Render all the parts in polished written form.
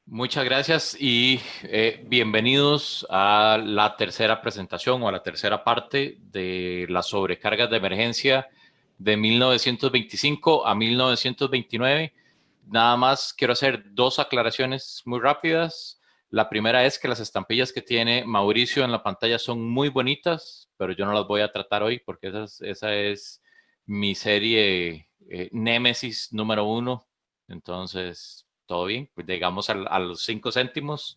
Muchas gracias y bienvenidos a la tercera presentación o a la tercera parte de las sobrecargas de emergencia de 1925 a 1929. Nada más quiero hacer dos aclaraciones muy rápidas. La primera es que las estampillas que tiene Mauricio en la pantalla son muy bonitas, pero yo no las voy a tratar hoy porque esa es mi serie Némesis número uno. Entonces, todo bien, pues llegamos a los 5 céntimos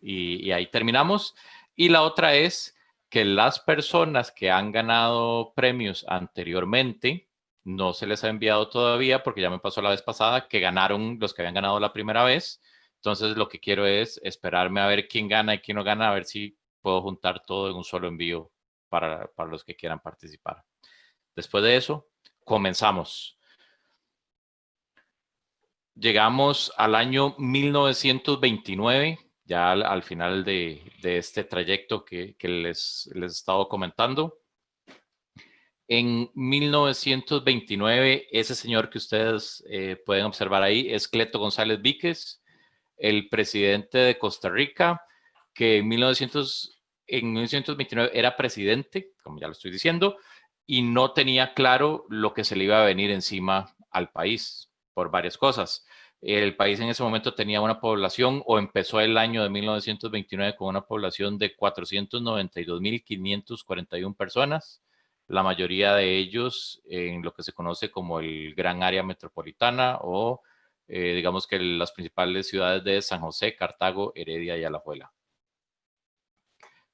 y ahí terminamos. Y la otra es que las personas que han ganado premios anteriormente, no se les ha enviado todavía porque ya me pasó la vez pasada que ganaron los que habían ganado la primera vez. Entonces lo que quiero es esperarme a ver quién gana y quién no gana, a ver si puedo juntar todo en un solo envío para los que quieran participar. Después de eso, comenzamos. Llegamos al año 1929, ya al final de este trayecto que les he estado comentando. En 1929, ese señor que ustedes pueden observar ahí es Cleto González Víquez, el presidente de Costa Rica, que en 1929 era presidente, como ya lo estoy diciendo, y no tenía claro lo que se le iba a venir encima al país por varias cosas. El país en ese momento tenía una población, o empezó el año de 1929 con una población de 492.541 personas, la mayoría de ellos en lo que se conoce como el Gran Área Metropolitana o digamos que las principales ciudades de San José, Cartago, Heredia y Alajuela.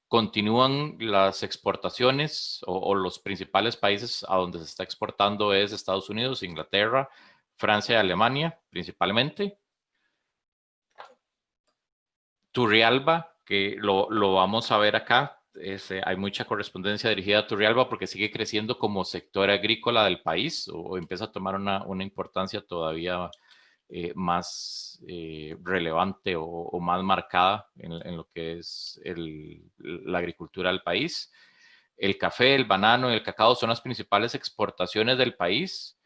Continúan las exportaciones o los principales países a donde se está exportando es Estados Unidos, Inglaterra, Francia y Alemania principalmente. Turrialba, que lo vamos a ver acá, hay mucha correspondencia dirigida a Turrialba porque sigue creciendo como sector agrícola del país o empieza a tomar una importancia todavía más relevante o más marcada en lo que es la agricultura del país. El café, el banano y el cacao son las principales exportaciones del país,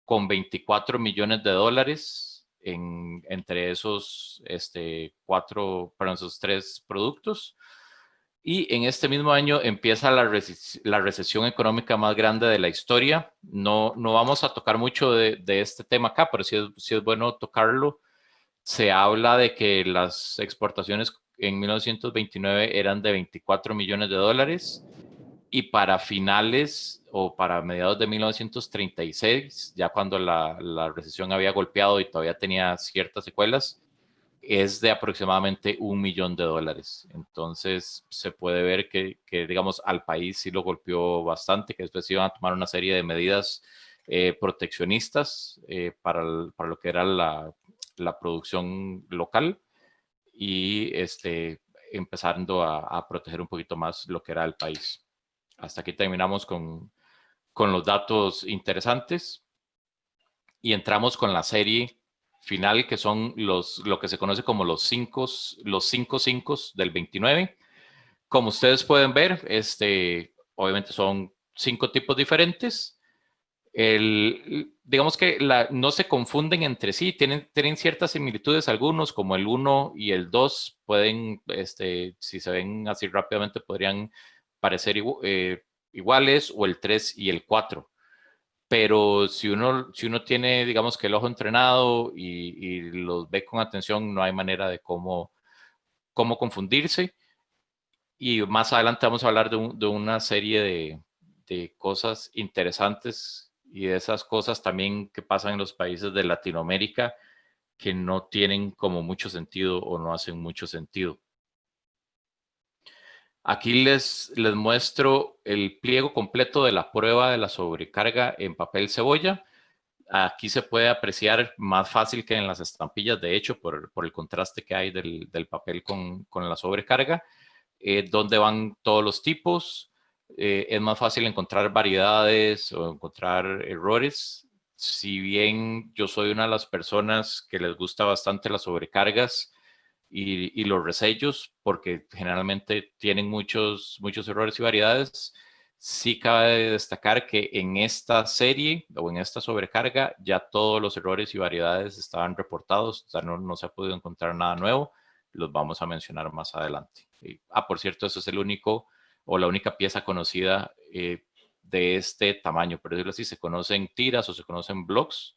con 24 millones de dólares entre esos, esos tres productos. Y en este mismo año empieza la recesión económica más grande de la historia. No vamos a tocar mucho de este tema acá, pero sí es bueno tocarlo. Se habla de que las exportaciones en 1929 eran de 24 millones de dólares y para finales o para mediados de 1936, ya cuando la recesión había golpeado y todavía tenía ciertas secuelas, es de aproximadamente 1 millón de dólares. Entonces se puede ver digamos, al país sí lo golpeó bastante, que después iban a tomar una serie de medidas proteccionistas para lo que era la producción local y empezando a proteger un poquito más lo que era el país. Hasta aquí terminamos con los datos interesantes y entramos con la serie final, que son lo que se conoce como los cinco del 29. Como ustedes pueden ver, obviamente son 5 tipos diferentes. Digamos que no se confunden entre sí, tienen ciertas similitudes algunos, como el uno y el 2 pueden, si se ven así rápidamente, podrían parecer iguales, o el 3 y el 4. Pero si uno tiene, digamos que el ojo entrenado y los ve con atención, no hay manera de cómo confundirse. Y más adelante vamos a hablar de una serie de cosas interesantes y de esas cosas también que pasan en los países de Latinoamérica que no tienen como mucho sentido o no hacen mucho sentido. Aquí les muestro el pliego completo de la prueba de la sobrecarga en papel cebolla. Aquí se puede apreciar más fácil que en las estampillas, de hecho, por el contraste que hay del papel con la sobrecarga, donde van todos los tipos. Es más fácil encontrar variedades o encontrar errores. Si bien yo soy una de las personas que les gusta bastante las sobrecargas y los resellos, porque generalmente tienen muchos errores y variedades, Sí cabe destacar que en esta serie o en esta sobrecarga ya todos los errores y variedades estaban reportados, o sea, no se ha podido encontrar nada nuevo, los vamos a mencionar más adelante. Por cierto, eso es el único o la única pieza conocida de este tamaño, por decirlo así, se conocen tiras o se conocen blogs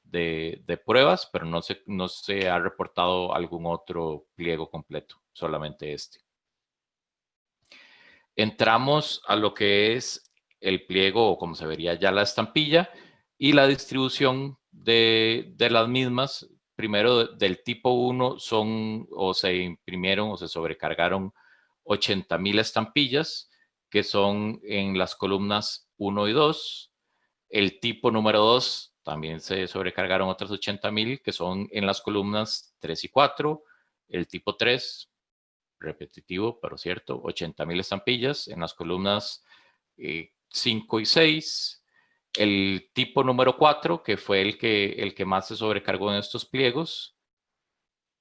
de pruebas, pero no se ha reportado algún otro pliego completo, solamente este. Entramos a lo que es el pliego o como se vería ya la estampilla y la distribución de las mismas. Primero del tipo 1 son o se imprimieron o se sobrecargaron 80,000 estampillas que son en las columnas 1 y 2. El tipo número 2 también se sobrecargaron otras 80,000 que son en las columnas 3 y 4. El tipo 3 repetitivo, pero cierto, 80,000 estampillas en las columnas 5 y 6. El tipo número 4, que fue el que más se sobrecargó en estos pliegos,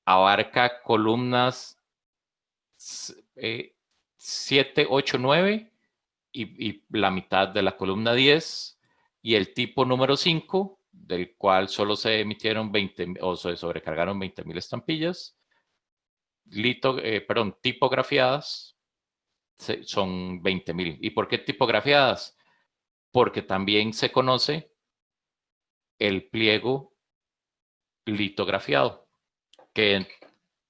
abarca columnas 7, 8, 9 y la mitad de la columna 10. Y el tipo número 5, del cual solo se emitieron 20 o se sobrecargaron 20,000 estampillas, tipografiadas, son 20,000. ¿Y por qué tipografiadas? Porque también se conoce el pliego litografiado, que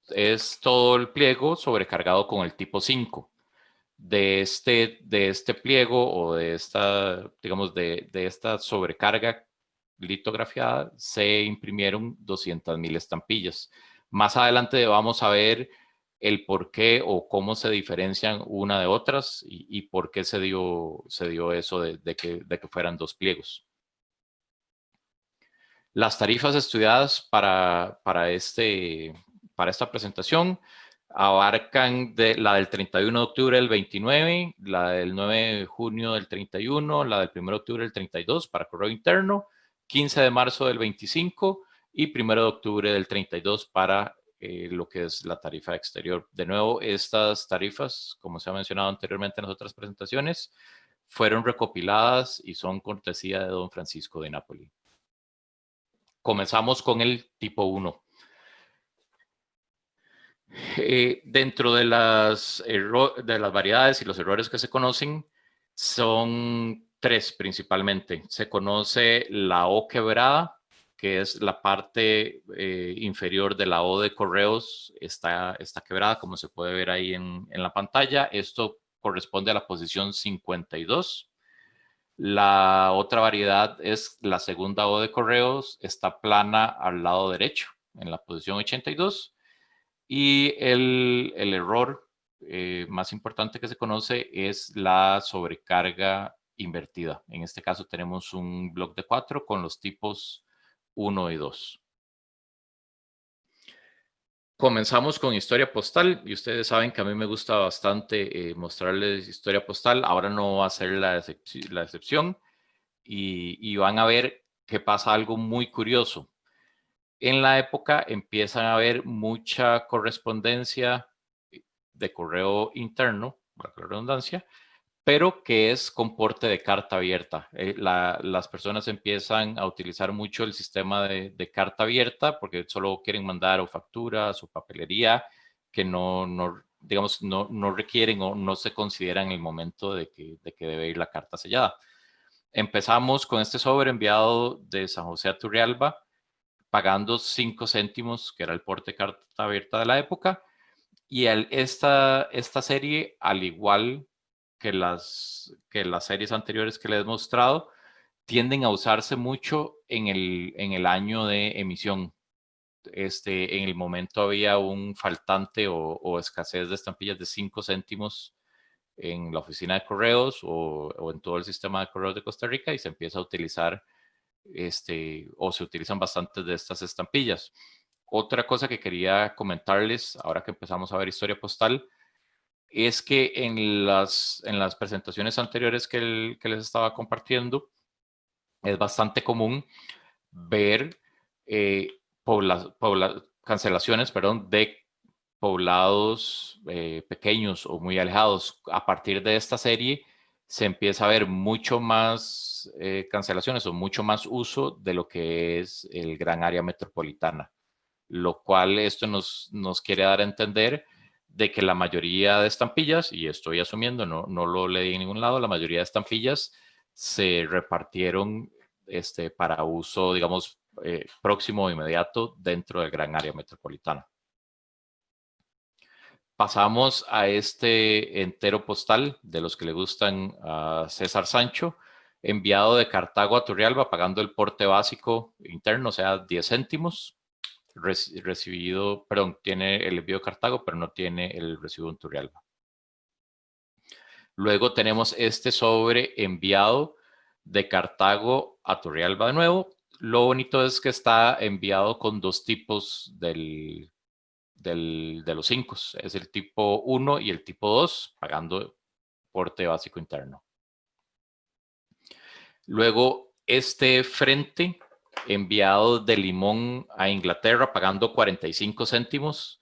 es todo el pliego sobrecargado con el tipo 5. De este pliego o de esta, digamos, de esta sobrecarga litografiada se imprimieron 200,000 estampillas. Más adelante vamos a ver el por qué o cómo se diferencian una de otras y por qué se dio eso de que fueran dos pliegos. Las tarifas estudiadas para esta presentación abarcan la del 31 de octubre del 29, la del 9 de junio del 31, la del 1 de octubre del 32 para correo interno, 15 de marzo del 25 y 1 de octubre del 32 para lo que es la tarifa exterior. De nuevo, estas tarifas, como se ha mencionado anteriormente en las otras presentaciones, fueron recopiladas y son cortesía de don Francisco de Napoli. Comenzamos con el tipo 1. Dentro de las variedades y los errores que se conocen, son tres principalmente. Se conoce la O quebrada, que es la parte inferior de la O de correos, está quebrada, como se puede ver ahí en la pantalla. Esto corresponde a la posición 52. La otra variedad es la segunda O de correos, está plana al lado derecho, en la posición 82. Y el error más importante que se conoce es la sobrecarga invertida. En este caso tenemos un bloc de 4 con los tipos 1 y 2. Comenzamos con historia postal y ustedes saben que a mí me gusta bastante mostrarles historia postal. Ahora no va a ser la excepción y van a ver que pasa algo muy curioso. En la época empiezan a haber mucha correspondencia de correo interno, para la redundancia, pero que es con porte de carta abierta. Las personas empiezan a utilizar mucho el sistema de carta abierta porque solo quieren mandar o facturas o papelería que digamos, no requieren o no se consideran en el momento de que debe ir la carta sellada. Empezamos con este sobre enviado de San José a Turrialba, pagando 5 céntimos, que era el porte de carta abierta de la época. Y esta serie, al igual que las series anteriores que les he mostrado, tienden a usarse mucho en el año de emisión. En el momento había un faltante o escasez de estampillas de 5 céntimos en la oficina de correos o en todo el sistema de correos de Costa Rica y se empieza a utilizar o se utilizan bastantes de estas estampillas. Otra cosa que quería comentarles, ahora que empezamos a ver historia postal, es que en las presentaciones anteriores que les estaba compartiendo, es bastante común ver cancelaciones, de poblados pequeños o muy alejados. A partir de esta serie, se empieza a ver mucho más cancelaciones o mucho más uso de lo que es el gran área metropolitana, lo cual esto nos quiere dar a entender de que la mayoría de estampillas, y estoy asumiendo, no lo leí en ningún lado, la mayoría de estampillas se repartieron para uso, digamos, próximo o inmediato dentro del gran área metropolitana. Pasamos a este entero postal de los que le gustan a César Sancho, enviado de Cartago a Turrialba, pagando el porte básico interno, o sea, 10 céntimos. Recibido, perdón, tiene el envío de Cartago, pero no tiene el recibo en Turrialba. Luego tenemos este sobre enviado de Cartago a Turrialba de nuevo. Lo bonito es que está enviado con dos tipos de los 5. Es el tipo 1 y el tipo 2, pagando porte básico interno. Luego, este frente enviado de Limón a Inglaterra, pagando 45 céntimos,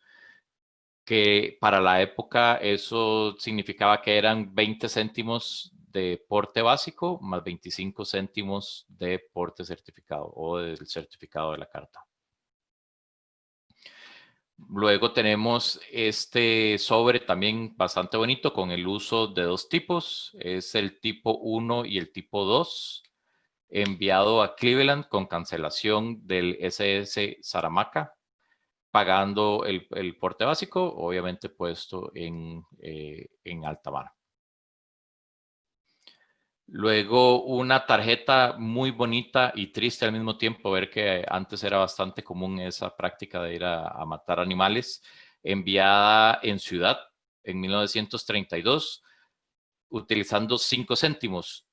que para la época eso significaba que eran 20 céntimos de porte básico más 25 céntimos de porte certificado o del certificado de la carta. Luego tenemos este sobre también bastante bonito con el uso de dos tipos. Es el tipo 1 y el tipo 2, enviado a Cleveland con cancelación del SS Saramaca, pagando el porte básico, obviamente puesto en alta mar. Luego una tarjeta muy bonita y triste al mismo tiempo, ver que antes era bastante común esa práctica de ir a matar animales, enviada en Ciudad en 1932, utilizando 5 céntimos.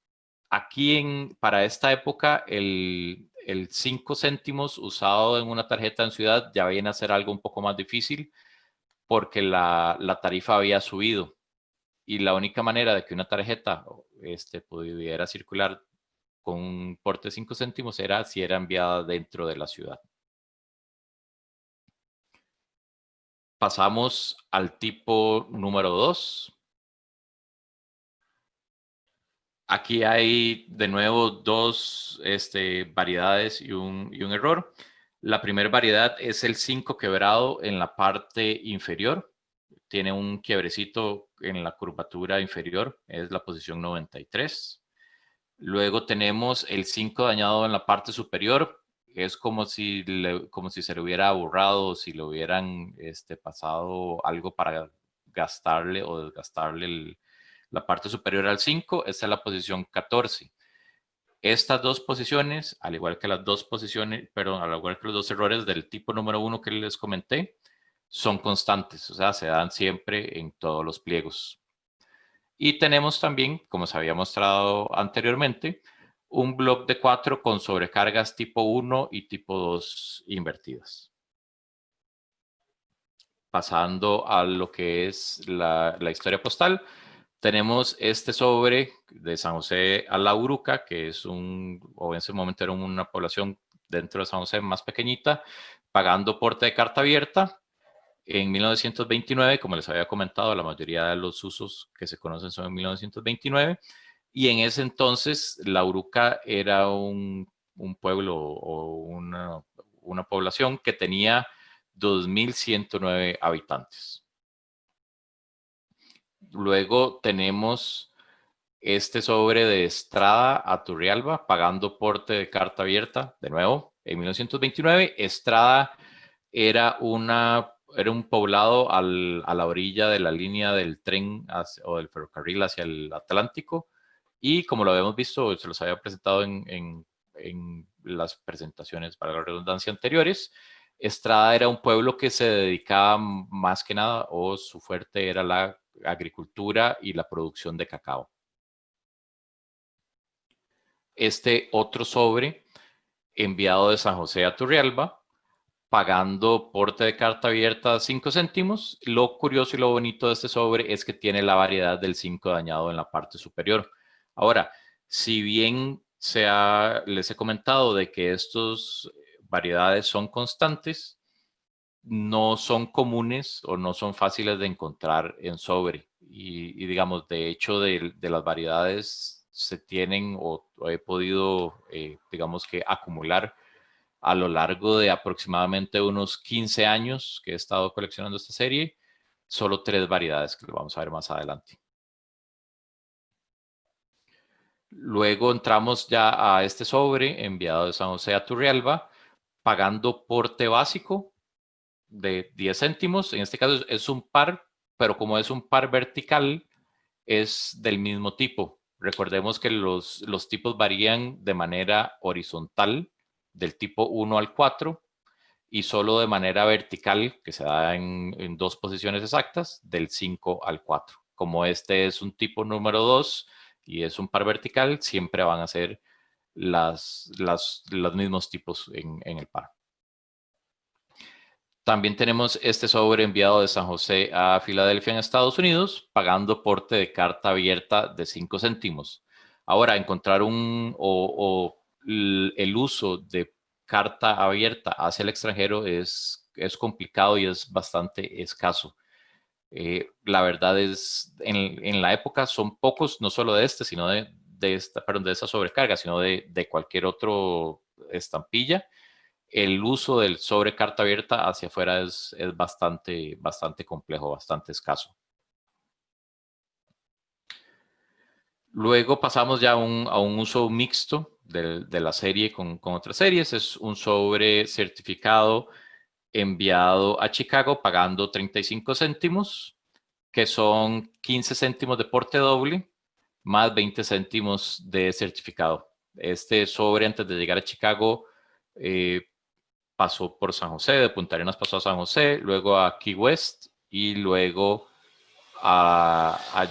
Aquí para esta época el 5 céntimos usado en una tarjeta en Ciudad ya viene a ser algo un poco más difícil porque la tarifa había subido y la única manera de que una tarjeta pudiera circular con un porte de 5 céntimos era si era enviada dentro de la ciudad. Pasamos al tipo número 2. Aquí hay de nuevo dos variedades y un error. La primera variedad es el 5 quebrado en la parte inferior. Tiene un quiebrecito en la curvatura inferior, es la posición 93. Luego tenemos el 5 dañado en la parte superior. Es como si se le hubiera borrado o si le hubieran pasado algo para gastarle o desgastarle la parte superior al 5. Esta es la posición 14. Estas dos posiciones, al igual que las dos posiciones, perdón, al igual que los dos errores del tipo número 1 que les comenté, son constantes, o sea, se dan siempre en todos los pliegos. Y tenemos también, como se había mostrado anteriormente, un block de 4 con sobrecargas tipo 1 y tipo 2 invertidas. Pasando a lo que es la historia postal, tenemos este sobre de San José a La Uruca, que es o en ese momento era una población dentro de San José más pequeñita, pagando porte de carta abierta. En 1929, como les había comentado, la mayoría de los usos que se conocen son en 1929. Y en ese entonces, La Uruca era un pueblo o una población que tenía 2.109 habitantes. Luego tenemos este sobre de Estrada a Turrialba, pagando porte de carta abierta, de nuevo, en 1929. Estrada era un poblado a la orilla de la línea del tren o del ferrocarril hacia el Atlántico. Y como lo habíamos visto, se los había presentado en las presentaciones, para la redundancia, anteriores, Estrada era un pueblo que se dedicaba más que nada, o su fuerte era la agricultura y la producción de cacao. Este otro sobre enviado de San José a Turrialba, pagando porte de carta abierta 5 céntimos. Lo curioso y lo bonito de este sobre es que tiene la variedad del 5 dañado en la parte superior. Ahora, si bien les he comentado de que estas variedades son constantes, no son comunes o no son fáciles de encontrar en sobre. y digamos, de hecho, de las variedades se tienen o he podido, digamos que acumular a lo largo de aproximadamente unos 15 años que he estado coleccionando esta serie, solo 3 variedades que lo vamos a ver más adelante. Luego entramos ya a este sobre enviado de San José a Turrialba, pagando porte básico de 10 céntimos. En este caso es un par, pero como es un par vertical, es del mismo tipo. Recordemos que los tipos varían de manera horizontal, del tipo 1 al 4, y solo de manera vertical, que se da en 2 posiciones exactas, del 5 al 4. Como este es un tipo número 2 y es un par vertical, siempre van a ser los mismos tipos en el par. También tenemos este sobre enviado de San José a Filadelfia en Estados Unidos, pagando porte de carta abierta de 5 céntimos. Ahora, encontrar el uso de carta abierta hacia el extranjero es complicado y es bastante escaso. La verdad es, en la época son pocos, no solo de este, sino de esta sobrecarga, sino de cualquier otro estampilla. El uso del sobre carta abierta hacia afuera es bastante complejo, bastante escaso. Luego pasamos ya a un uso mixto de la serie con otras series. Es un sobre certificado enviado a Chicago pagando 35 céntimos, que son 15 céntimos de porte doble más 20 céntimos de certificado. Este sobre antes de llegar a Chicago pasó por San José, de Punta Arenas pasó a San José, luego a Key West y luego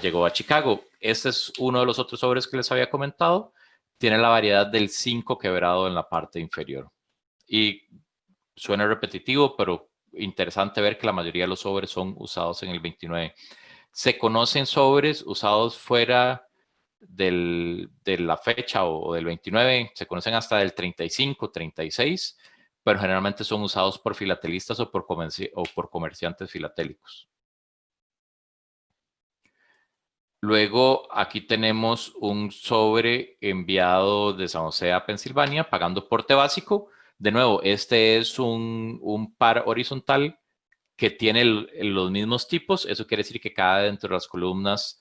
llegó a Chicago. Este es uno de los otros sobres que les había comentado. Tiene la variedad del 5 quebrado en la parte inferior. Y suena repetitivo, pero interesante ver que la mayoría de los sobres son usados en el 29. Se conocen sobres usados fuera de la fecha o del 29, se conocen hasta del 35, 36, pero generalmente son usados por filatelistas o por comerciantes filatélicos. Luego aquí tenemos un sobre enviado de San José a Pensilvania pagando porte básico. De nuevo, este es un par horizontal que tiene los mismos tipos. Eso quiere decir que cae dentro de las columnas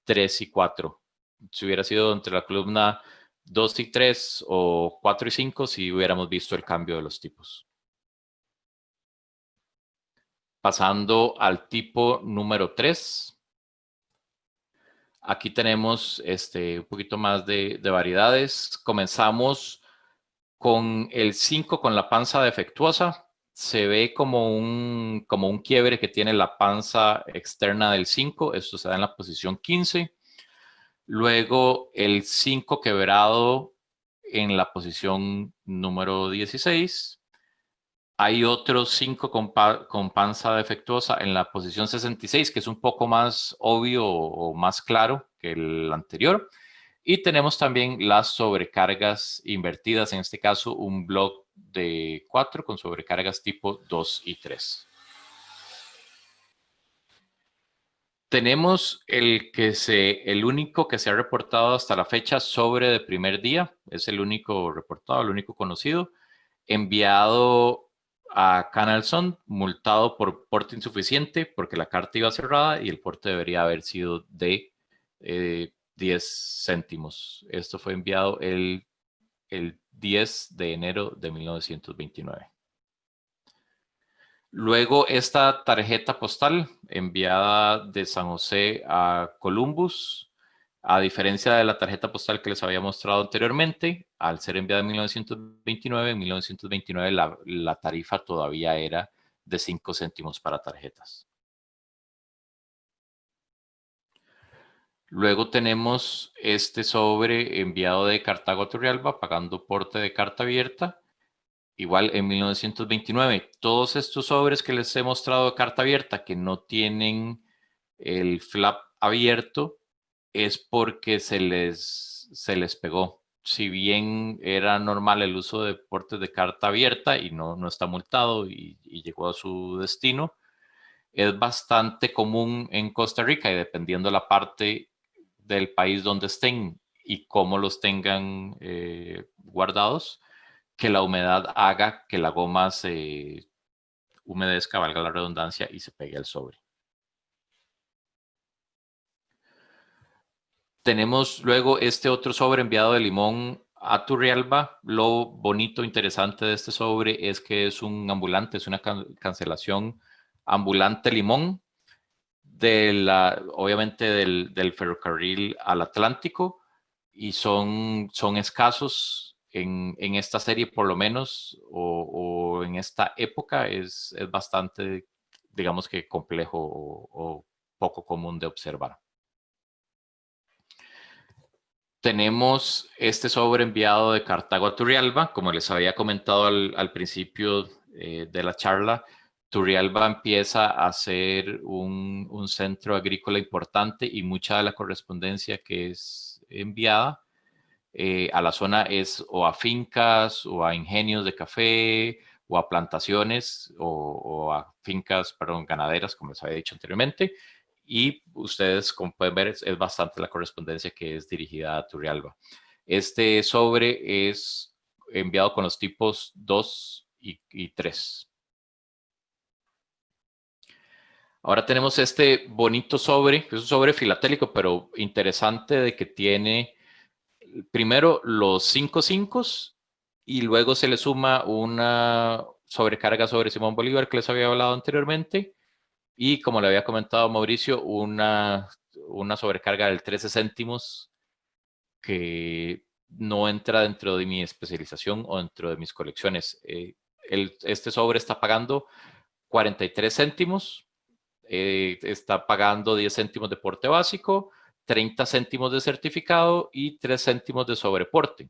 3 y 4. Si hubiera sido entre la columna 2 y 3 o 4 y 5, si hubiéramos visto el cambio de los tipos. Pasando al tipo número 3. Aquí tenemos un poquito más de variedades. Comenzamos con el 5 con la panza defectuosa. Se ve como un quiebre que tiene la panza externa del 5. Esto se da en la posición 15. Luego el 5 quebrado en la posición número 16. Hay otros 5 con panza defectuosa en la posición 66, que es un poco más obvio o más claro que el anterior. Y tenemos también las sobrecargas invertidas, en este caso un block de 4 con sobrecargas tipo 2 y 3. Tenemos el único que se ha reportado hasta la fecha sobre de primer día, es el único reportado, el único conocido, enviado a Canal Sun, multado por porte insuficiente porque la carta iba cerrada y el porte debería haber sido de 10 céntimos. Esto fue enviado el 10 de enero de 1929. Luego, esta tarjeta postal enviada de San José a Columbus, a diferencia de la tarjeta postal que les había mostrado anteriormente, al ser enviada en 1929 la tarifa todavía era de 5 céntimos para tarjetas. Luego tenemos este sobre enviado de Cartago a Turrialba, pagando porte de carta abierta, igual en 1929. Todos estos sobres que les he mostrado de carta abierta que no tienen el flap abierto es porque se les pegó. Si bien era normal el uso de portes de carta abierta y no está multado y llegó a su destino, es bastante común en Costa Rica y dependiendo la parte del país donde estén y cómo los tengan guardados, que la humedad haga que la goma se humedezca, valga la redundancia, y se pegue al sobre. Tenemos luego este otro sobre enviado de limón a Turrialba. Lo bonito, interesante de este sobre es que es un ambulante, es una cancelación ambulante limón, obviamente del ferrocarril al Atlántico, y son escasos en esta serie por lo menos, o en esta época, es bastante, digamos que complejo o poco común de observar. Tenemos este sobre enviado de Cartago a Turrialba, como les había comentado al principio de la charla. Turrialba empieza a ser un centro agrícola importante y mucha de la correspondencia que es enviada a la zona es o a fincas o a ingenios de café o a plantaciones o a fincas, perdón, ganaderas, como les había dicho anteriormente. Y ustedes, como pueden ver, es bastante la correspondencia que es dirigida a Turrialba. Este sobre es enviado con los tipos 2 y 3. Ahora tenemos este bonito sobre, que es un sobre filatélico, pero interesante de que tiene primero los 5 5 y luego se le suma una sobrecarga sobre Simón Bolívar que les había hablado anteriormente y como le había comentado Mauricio, una sobrecarga del 13 céntimos que no entra dentro de mi especialización o dentro de mis colecciones. Este sobre está pagando 43 céntimos, está pagando 10 céntimos de porte básico, 30 céntimos de certificado y 3 céntimos de sobreporte.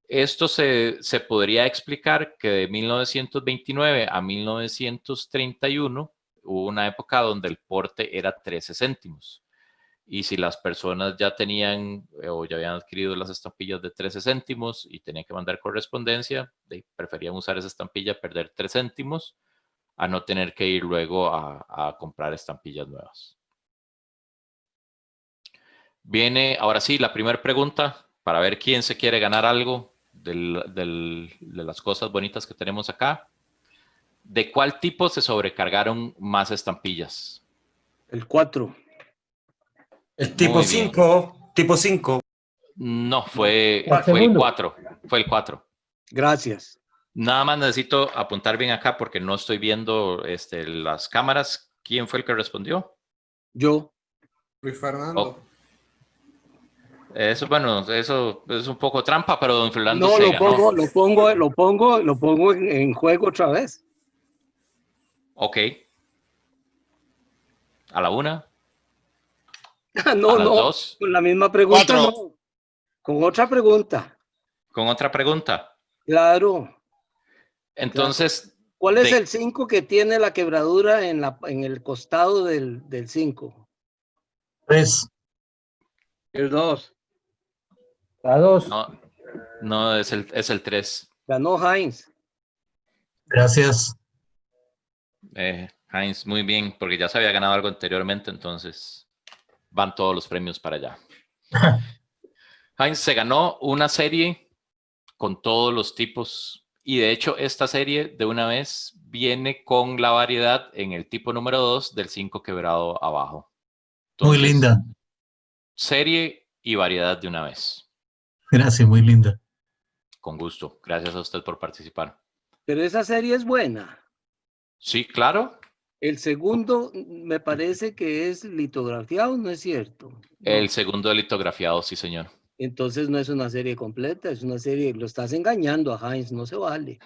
Esto se podría explicar que de 1929 a 1931 hubo una época donde el porte era 13 céntimos. Y si las personas ya tenían o ya habían adquirido las estampillas de 13 céntimos y tenían que mandar correspondencia, preferían usar esa estampilla, perder 3 céntimos, a no tener que ir luego a comprar estampillas nuevas. Viene ahora sí la primera pregunta para ver quién se quiere ganar algo de las cosas bonitas que tenemos acá. ¿De cuál tipo se sobrecargaron más estampillas? El 4. El tipo Muy bien. 5, tipo 5. No, No. fue El el segundo. 4. Fue el 4. Gracias. Nada más necesito apuntar bien acá porque no estoy viendo las cámaras. ¿Quién fue el que respondió? Yo. Luis Fernando. Oh, eso, bueno, eso es un poco trampa, pero don Fernando No, se ganó. lo pongo en juego otra vez. Ok. A la 1. No, A las no, 2. con la misma pregunta 4. no. Con otra pregunta. Con otra pregunta. Claro. Entonces, ¿Cuál es el 5 que tiene la quebradura en el costado del 5? 3. El 2. La 2. no, no es el 3. Ganó Heinz. Gracias. Heinz, muy bien, porque ya se había ganado algo anteriormente, entonces van todos los premios para allá. Heinz se ganó una serie con todos los tipos y de hecho esta serie de una vez viene con la variedad en el tipo número 2 del 5 quebrado abajo. Muy Entonces, linda. serie y variedad de una vez. Gracias, muy linda. Con gusto. Gracias a usted por participar. Pero esa serie es buena. Sí, claro. El segundo me parece que es litografiado, ¿no es cierto? El No. segundo litografiado, sí, señor. Entonces no es una serie completa, es una serie, lo estás engañando a Heinz, no se vale.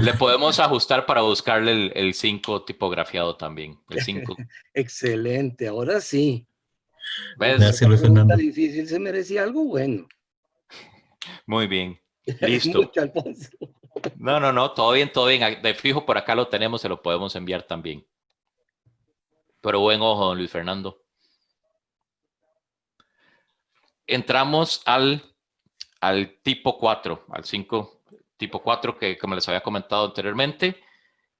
Le podemos ajustar para buscarle el 5 tipografiado también. El 5. Excelente, ahora sí. ¿Ves? Gracias, Luis Pregunta Fernando. difícil se merecía algo bueno. Muy bien. Es Listo. mucho, Alfonso. No, todo bien, todo bien. De fijo por acá lo tenemos, se lo podemos enviar también. Pero buen ojo, don Luis Fernando. Entramos al tipo 4, al 5 tipo 4 que como les había comentado anteriormente.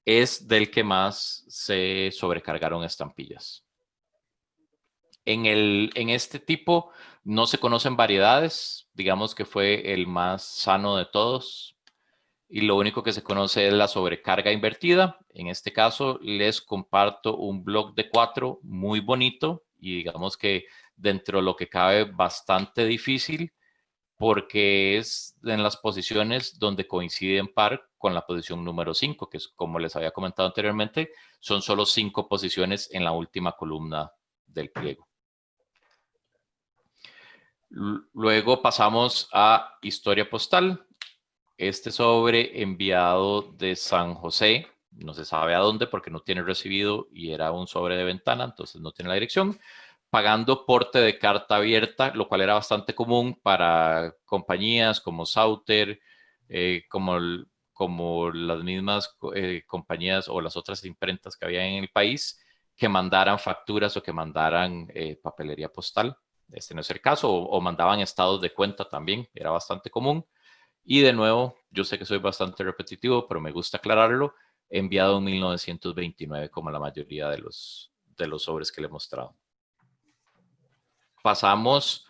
es del que más se sobrecargaron estampillas. En este tipo no se conocen variedades, digamos que fue el más sano de todos, y lo único que se conoce es la sobrecarga invertida. En este caso les comparto un bloc de 4 muy bonito y digamos que dentro de lo que cabe bastante difícil, porque es en las posiciones donde coincide en par con la posición número 5, que es como les había comentado anteriormente, son solo 5 posiciones en la última columna del pliego. Luego pasamos a historia postal. Este sobre enviado de San José, no se sabe a dónde porque no tiene recibido y era un sobre de ventana, entonces no tiene la dirección, pagando porte de carta abierta, lo cual era bastante común para compañías como Sauter, como las mismas compañías o las otras imprentas que había en el país, que mandaran facturas o que mandaran papelería postal. Este no es el caso, o mandaban estados de cuenta también, era bastante común. Y de nuevo, yo sé que soy bastante repetitivo, pero me gusta aclararlo, enviado en 1929 como la mayoría de los sobres que le he mostrado. Pasamos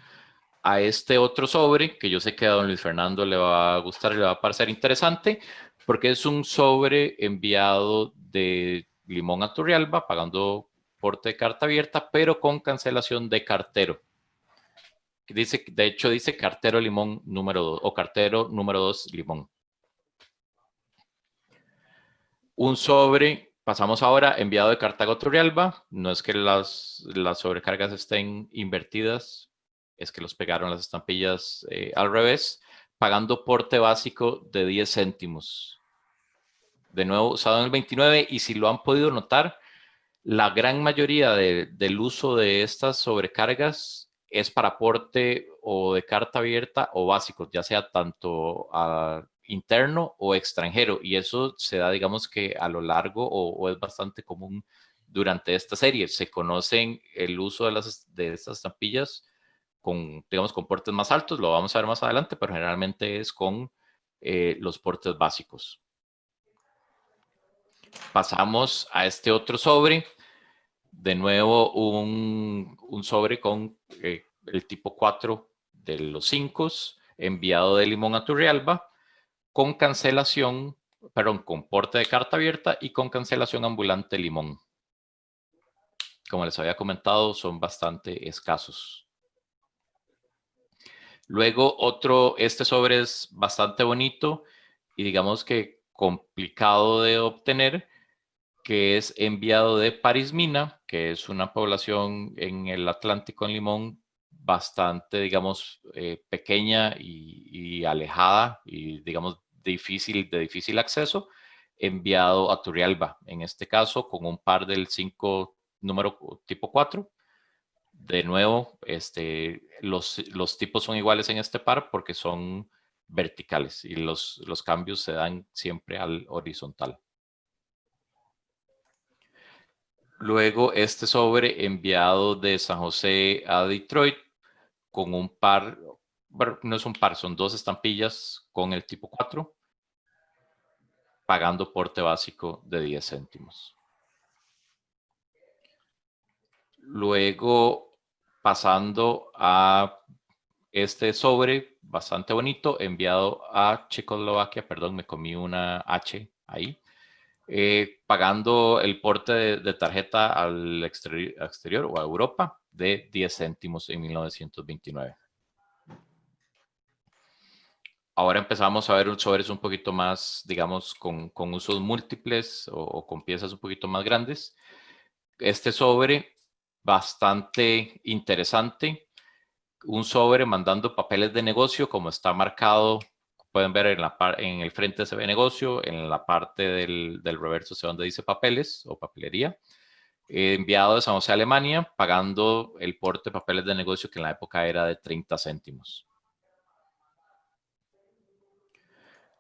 a este otro sobre que yo sé que a don Luis Fernando le va a gustar y le va a parecer interesante, porque es un sobre enviado de Limón a Turrialba, pagando porte de carta abierta, pero con cancelación de cartero. Dice, de hecho, dice cartero Limón número 2 o cartero número 2 Limón. Un sobre, pasamos ahora, enviado de Cartago a Turrialba. No es que las sobrecargas estén invertidas, es que los pegaron las estampillas al revés, pagando porte básico de 10 céntimos. De nuevo, usado en el 29, y si lo han podido notar, la gran mayoría del uso de estas sobrecargas es para porte o de carta abierta o básicos, ya sea tanto interno o extranjero. Y eso se da, digamos que a lo largo o es bastante común durante esta serie. Se conocen el uso de estas estampillas con, digamos, con portes más altos, lo vamos a ver más adelante, pero generalmente es con los portes básicos. Pasamos a este otro sobre. De nuevo, un sobre con el tipo 4 de los 5, enviado de Limón a Turrialba, con cancelación, perdón, con porte de carta abierta y con cancelación ambulante Limón. Como les había comentado, son bastante escasos. Luego, este sobre es bastante bonito y digamos que complicado de obtener, que es enviado de Parismina, que es una población en el Atlántico en Limón bastante, digamos, pequeña y alejada y, digamos, de difícil acceso, enviado a Turrialba, en este caso con un par del 5 número tipo 4. De nuevo, los tipos son iguales en este par porque son verticales y los cambios se dan siempre al horizontal. Luego este sobre enviado de San José a Detroit con un par, bueno, no es un par, son 2 estampillas con el tipo 4, pagando porte básico de 10 céntimos. Luego pasando a este sobre bastante bonito enviado a Checoslovaquia, perdón, me comí una H ahí. Pagando el porte de tarjeta al exterior o a Europa de 10 céntimos en 1929. Ahora empezamos a ver sobres un poquito más, digamos, con usos múltiples o con piezas un poquito más grandes. Este sobre, bastante interesante. Un sobre mandando papeles de negocio, como está marcado. Pueden ver en el frente se ve negocio, en la parte del reverso se ve donde dice papeles o papelería. Enviado de San José, Alemania, pagando el porte de papeles de negocio que en la época era de 30 céntimos.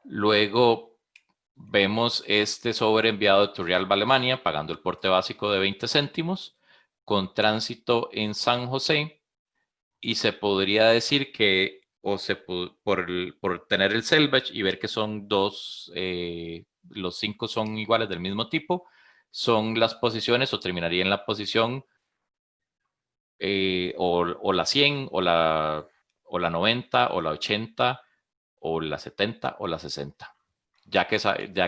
Luego vemos este sobre enviado de Turrialba, Alemania, pagando el porte básico de 20 céntimos, con tránsito en San José, y se podría decir que, por tener el selvage y ver que son dos los 5 son iguales del mismo tipo, son las posiciones o terminaría en la posición o la 100 o la 90 o la 80 o la 70 o la 60. Ya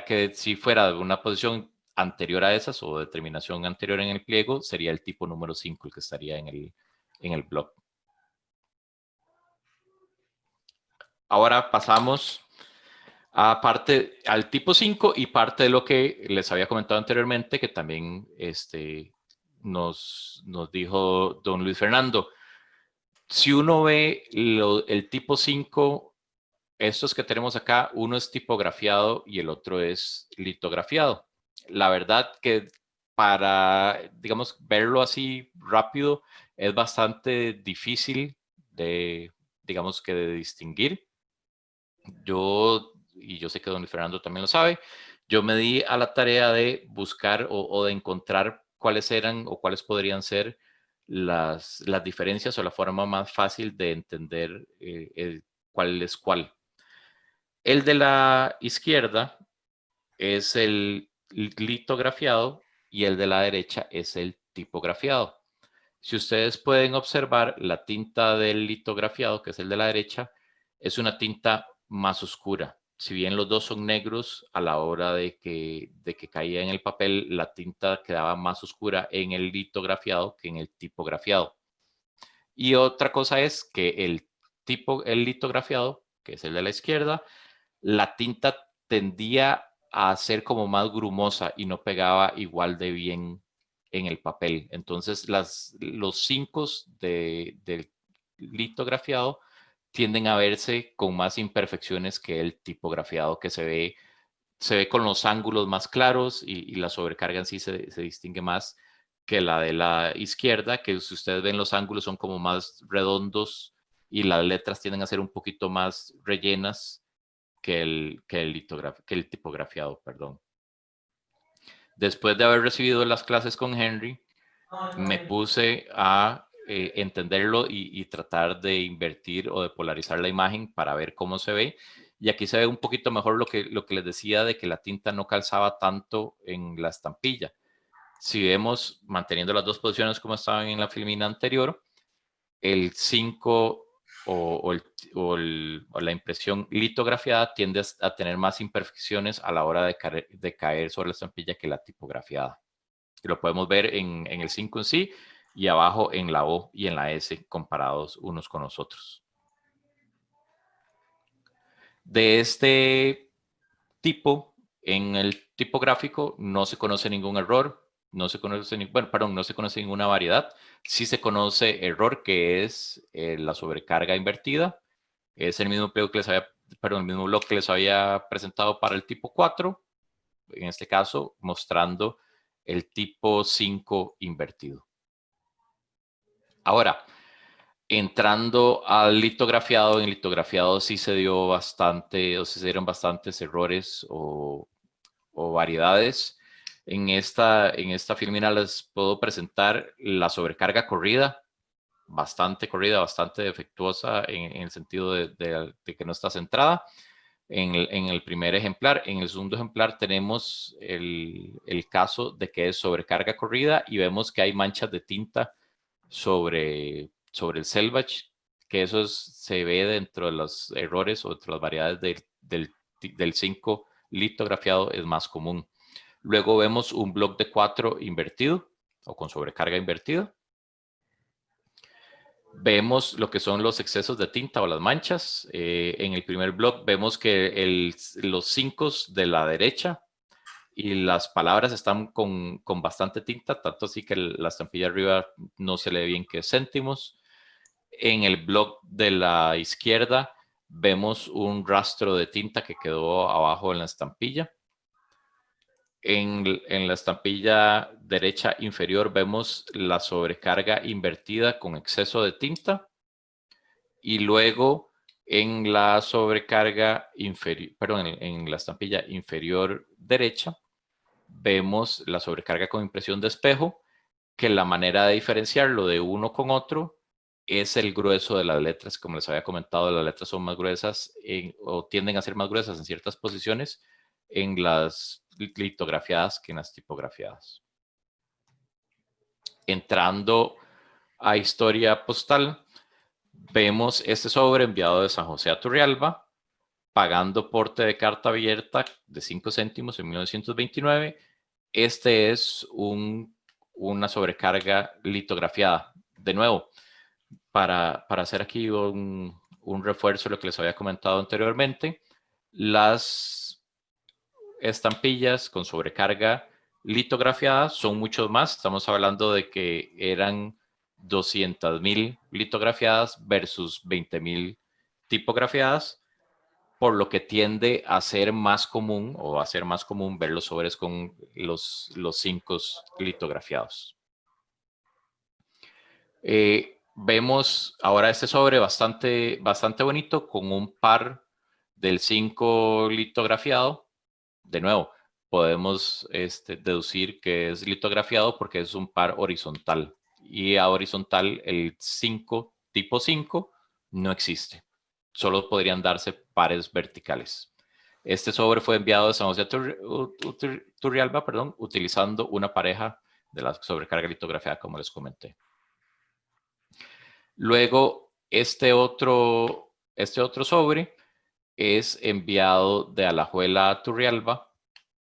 que si fuera de una posición anterior a esas o determinación anterior en el pliego, sería el tipo número 5 el que estaría en el block. Ahora pasamos al tipo 5 y parte de lo que les había comentado anteriormente, que también nos dijo don Luis Fernando. Si uno ve el tipo 5, estos que tenemos acá, uno es tipografiado y el otro es litografiado. La verdad que para, digamos, verlo así rápido es bastante difícil digamos que de distinguir. Y yo sé que don Luis Fernando también lo sabe, yo me di a la tarea de buscar o de encontrar cuáles eran o cuáles podrían ser las diferencias o la forma más fácil de entender cuál es cuál. El de la izquierda es el litografiado y el de la derecha es el tipografiado. Si ustedes pueden observar, la tinta del litografiado, que es el de la derecha, es una tinta más oscura. Si bien los dos son negros, a la hora de que caía en el papel, la tinta quedaba más oscura en el litografiado que en el tipografiado. Y otra cosa es que el litografiado, que es el de la izquierda, la tinta tendía a ser como más grumosa y no pegaba igual de bien en el papel. Entonces los 5 del litografiado tienden a verse con más imperfecciones que el tipografiado, que se ve con los ángulos más claros y la sobrecarga en sí se distingue más que la de la izquierda, que si ustedes ven los ángulos son como más redondos y las letras tienden a ser un poquito más rellenas que el tipografiado, perdón. Después de haber recibido las clases con Henry, me puse a entenderlo y tratar de invertir o de polarizar la imagen para ver cómo se ve. Y aquí se ve un poquito mejor lo que les decía de que la tinta no calzaba tanto en la estampilla. Si vemos, manteniendo las dos posiciones como estaban en la filmina anterior, el 5 o la impresión litografiada tiende a tener más imperfecciones a la hora de caer sobre la estampilla que la tipografiada. Y lo podemos ver en el 5 en sí y abajo en la O y en la S comparados unos con los otros. De este tipo, en el tipográfico no se conoce ningún error, no se conoce ninguna variedad. Sí se conoce error, que es la sobrecarga invertida. Es el mismo pliego el mismo bloque que les había presentado para el tipo 4, en este caso mostrando el tipo 5 invertido. Ahora, entrando al litografiado, en litografiado sí se dio bastante, o se dieron bastantes errores o variedades. En esta filmina les puedo presentar la sobrecarga corrida, bastante defectuosa en el sentido de que no está centrada. En el primer ejemplar. En el segundo ejemplar tenemos el caso de que es sobrecarga corrida y vemos que hay manchas de tinta sobre el selvage, que eso se ve dentro de los errores o dentro de las variedades del 5 litografiado, es más común. Luego vemos un block de 4 invertido o con sobrecarga invertida. Vemos lo que son los excesos de tinta o las manchas. En el primer block vemos que los 5 de la derecha y las palabras están con bastante tinta, tanto así que la estampilla arriba no se lee bien que es céntimos. En el block de la izquierda vemos un rastro de tinta que quedó abajo en la estampilla. En la estampilla derecha inferior vemos la sobrecarga invertida con exceso de tinta. Y luego en la sobrecarga inferior, perdón, en la estampilla inferior derecha, vemos la sobrecarga con impresión de espejo, que la manera de diferenciarlo de uno con otro es el grueso de las letras. Como les había comentado, las letras son más gruesas o tienden a ser más gruesas en ciertas posiciones en las litografiadas que en las tipografiadas. Entrando a historia postal, vemos este sobre enviado de San José a Turrialba, pagando porte de carta abierta de 5 céntimos en 1929. Este es una sobrecarga litografiada. De nuevo, para hacer aquí un refuerzo de lo que les había comentado anteriormente, las estampillas con sobrecarga litografiada son muchos más. Estamos hablando de que eran 200,000 litografiadas versus 20,000 tipografiadas, por lo que tiende a ser más común o a ser más común ver los sobres con los 5 litografiados. Vemos ahora este sobre bastante bonito con un par del 5 litografiado. De nuevo, podemos deducir que es litografiado porque es un par horizontal. Y a horizontal el 5, tipo 5, no existe. Solo podrían darse pares verticales. Este sobre fue enviado de San José a Turrialba, utilizando una pareja de la sobrecarga litografiada, como les comenté. Luego, este otro sobre es enviado de Alajuela a Turrialba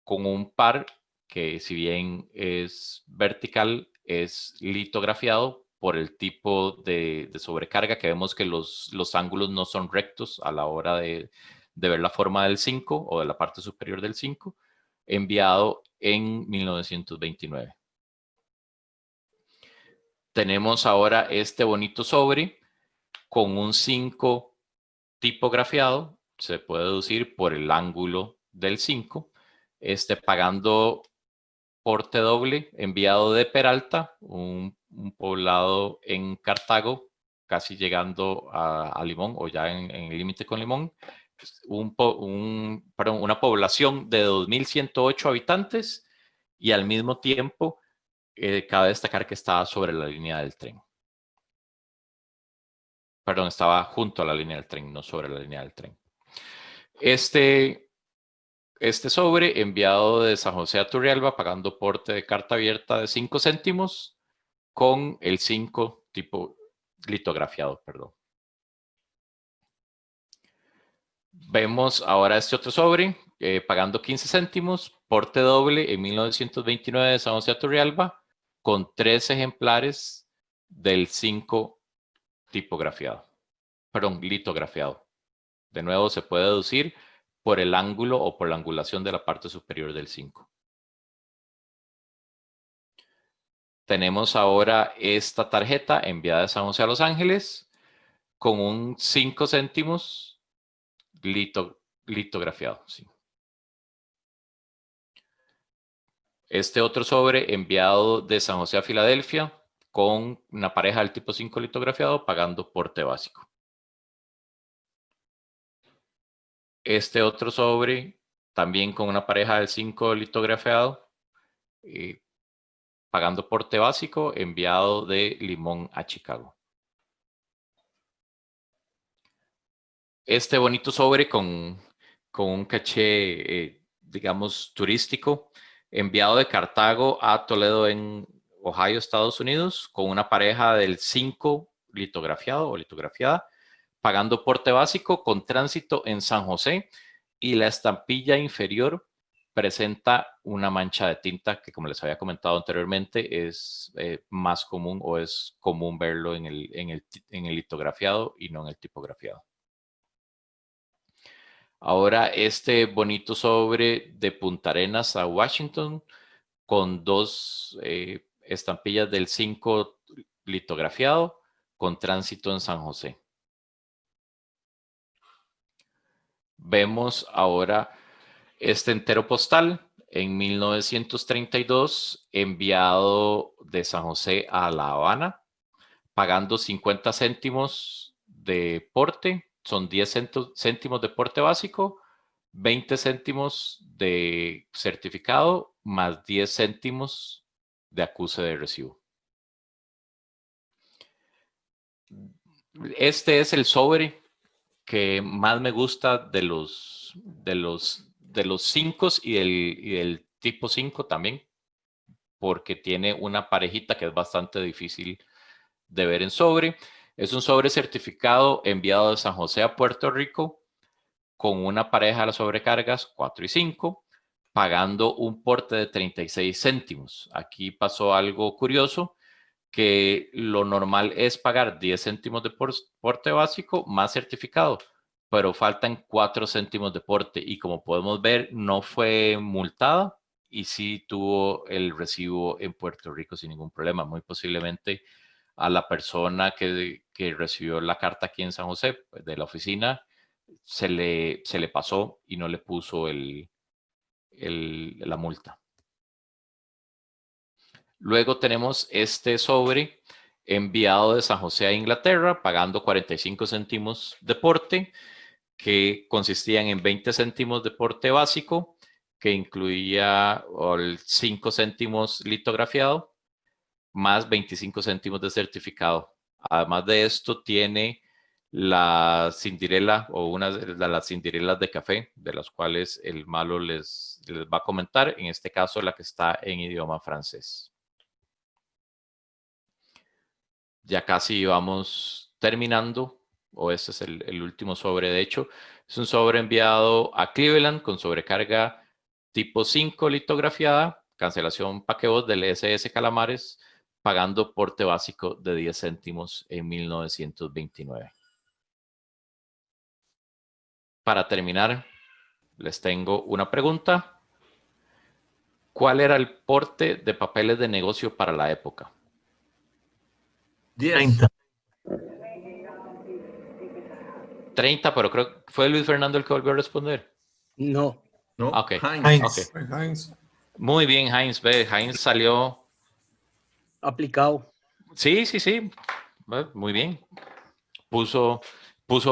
con un par que, si bien es vertical, es litografiado por el tipo de sobrecarga, que vemos que los ángulos no son rectos a la hora de ver la forma del 5 o de la parte superior del 5, enviado en 1929. Tenemos ahora este bonito sobre con un 5 tipografiado, se puede deducir por el ángulo del 5, pagando porte doble, enviado de Peralta, un poblado en Cartago, casi llegando a Limón o ya en el límite con Limón, una población de 2,108 habitantes, y al mismo tiempo cabe destacar que estaba sobre la línea del tren. Perdón, estaba junto a la línea del tren, no sobre la línea del tren. Este sobre enviado de San José a Turrialba, pagando porte de carta abierta de 5 céntimos con el 5 tipo litografiado, perdón. Vemos ahora este otro sobre, pagando 15 céntimos, porte doble en 1929 de San José a Turrialba, con 3 ejemplares del 5 litografiado. De nuevo, se puede deducir por el ángulo o por la angulación de la parte superior del 5. Tenemos ahora esta tarjeta enviada de San José a Los Ángeles con un 5 céntimos litografiado. Sí. Este otro sobre enviado de San José a Filadelfia con una pareja del tipo 5 litografiado, pagando porte básico. Este otro sobre también con una pareja del 5 litografiado, pagando porte básico, enviado de Limón a Chicago. Este bonito sobre con un caché, digamos, turístico, enviado de Cartago a Toledo en Ohio, Estados Unidos, con una pareja del 5 litografiado o litografiada, pagando porte básico, con tránsito en San José, y la estampilla inferior presenta una mancha de tinta que, como les había comentado anteriormente, es más común o es común verlo en el litografiado y no en el tipografiado. Ahora este bonito sobre de Punta Arenas a Washington con 2 estampillas del 5 litografiado con tránsito en San José. Vemos ahora este entero postal en 1932 enviado de San José a La Habana, pagando 50 céntimos de porte, son 10 céntimos de porte básico, 20 céntimos de certificado, más 10 céntimos de acuse de recibo. Este es el sobre que más me gusta de de los 5 y del tipo 5 también, porque tiene una parejita que es bastante difícil de ver en sobre. Es un sobre certificado enviado de San José a Puerto Rico con una pareja de las sobrecargas 4 y 5, pagando un porte de 36 céntimos. Aquí pasó algo curioso, que lo normal es pagar 10 céntimos de porte básico más certificado, pero faltan 4 céntimos de porte y como podemos ver no fue multada y sí tuvo el recibo en Puerto Rico sin ningún problema. Muy posiblemente a la persona que recibió la carta aquí en San José de la oficina se le pasó y no le puso la multa. Luego tenemos este sobre enviado de San José a Inglaterra, pagando 45 céntimos de porte, que consistían en 20 céntimos de porte básico, que incluía 5 céntimos litografiado, más 25 céntimos de certificado. Además de esto, tiene la cindirela o una de las cindirelas de café, de las cuales el malo les va a comentar, en este caso la que está en idioma francés. Ya casi vamos terminando, o este es el último sobre, de hecho. Es un sobre enviado a Cleveland con sobrecarga tipo 5 litografiada, cancelación paquebot del SS Calamares, pagando porte básico de 10 céntimos en 1929. Para terminar, les tengo una pregunta. ¿Cuál era el porte de papeles de negocio para la época? 10. 30. 30, pero creo que fue Luis Fernando el que volvió a responder. No. No, Ok. Heinz. Ok. Muy bien, Heinz. Heinz salió. Aplicado. Sí. Muy bien. Puso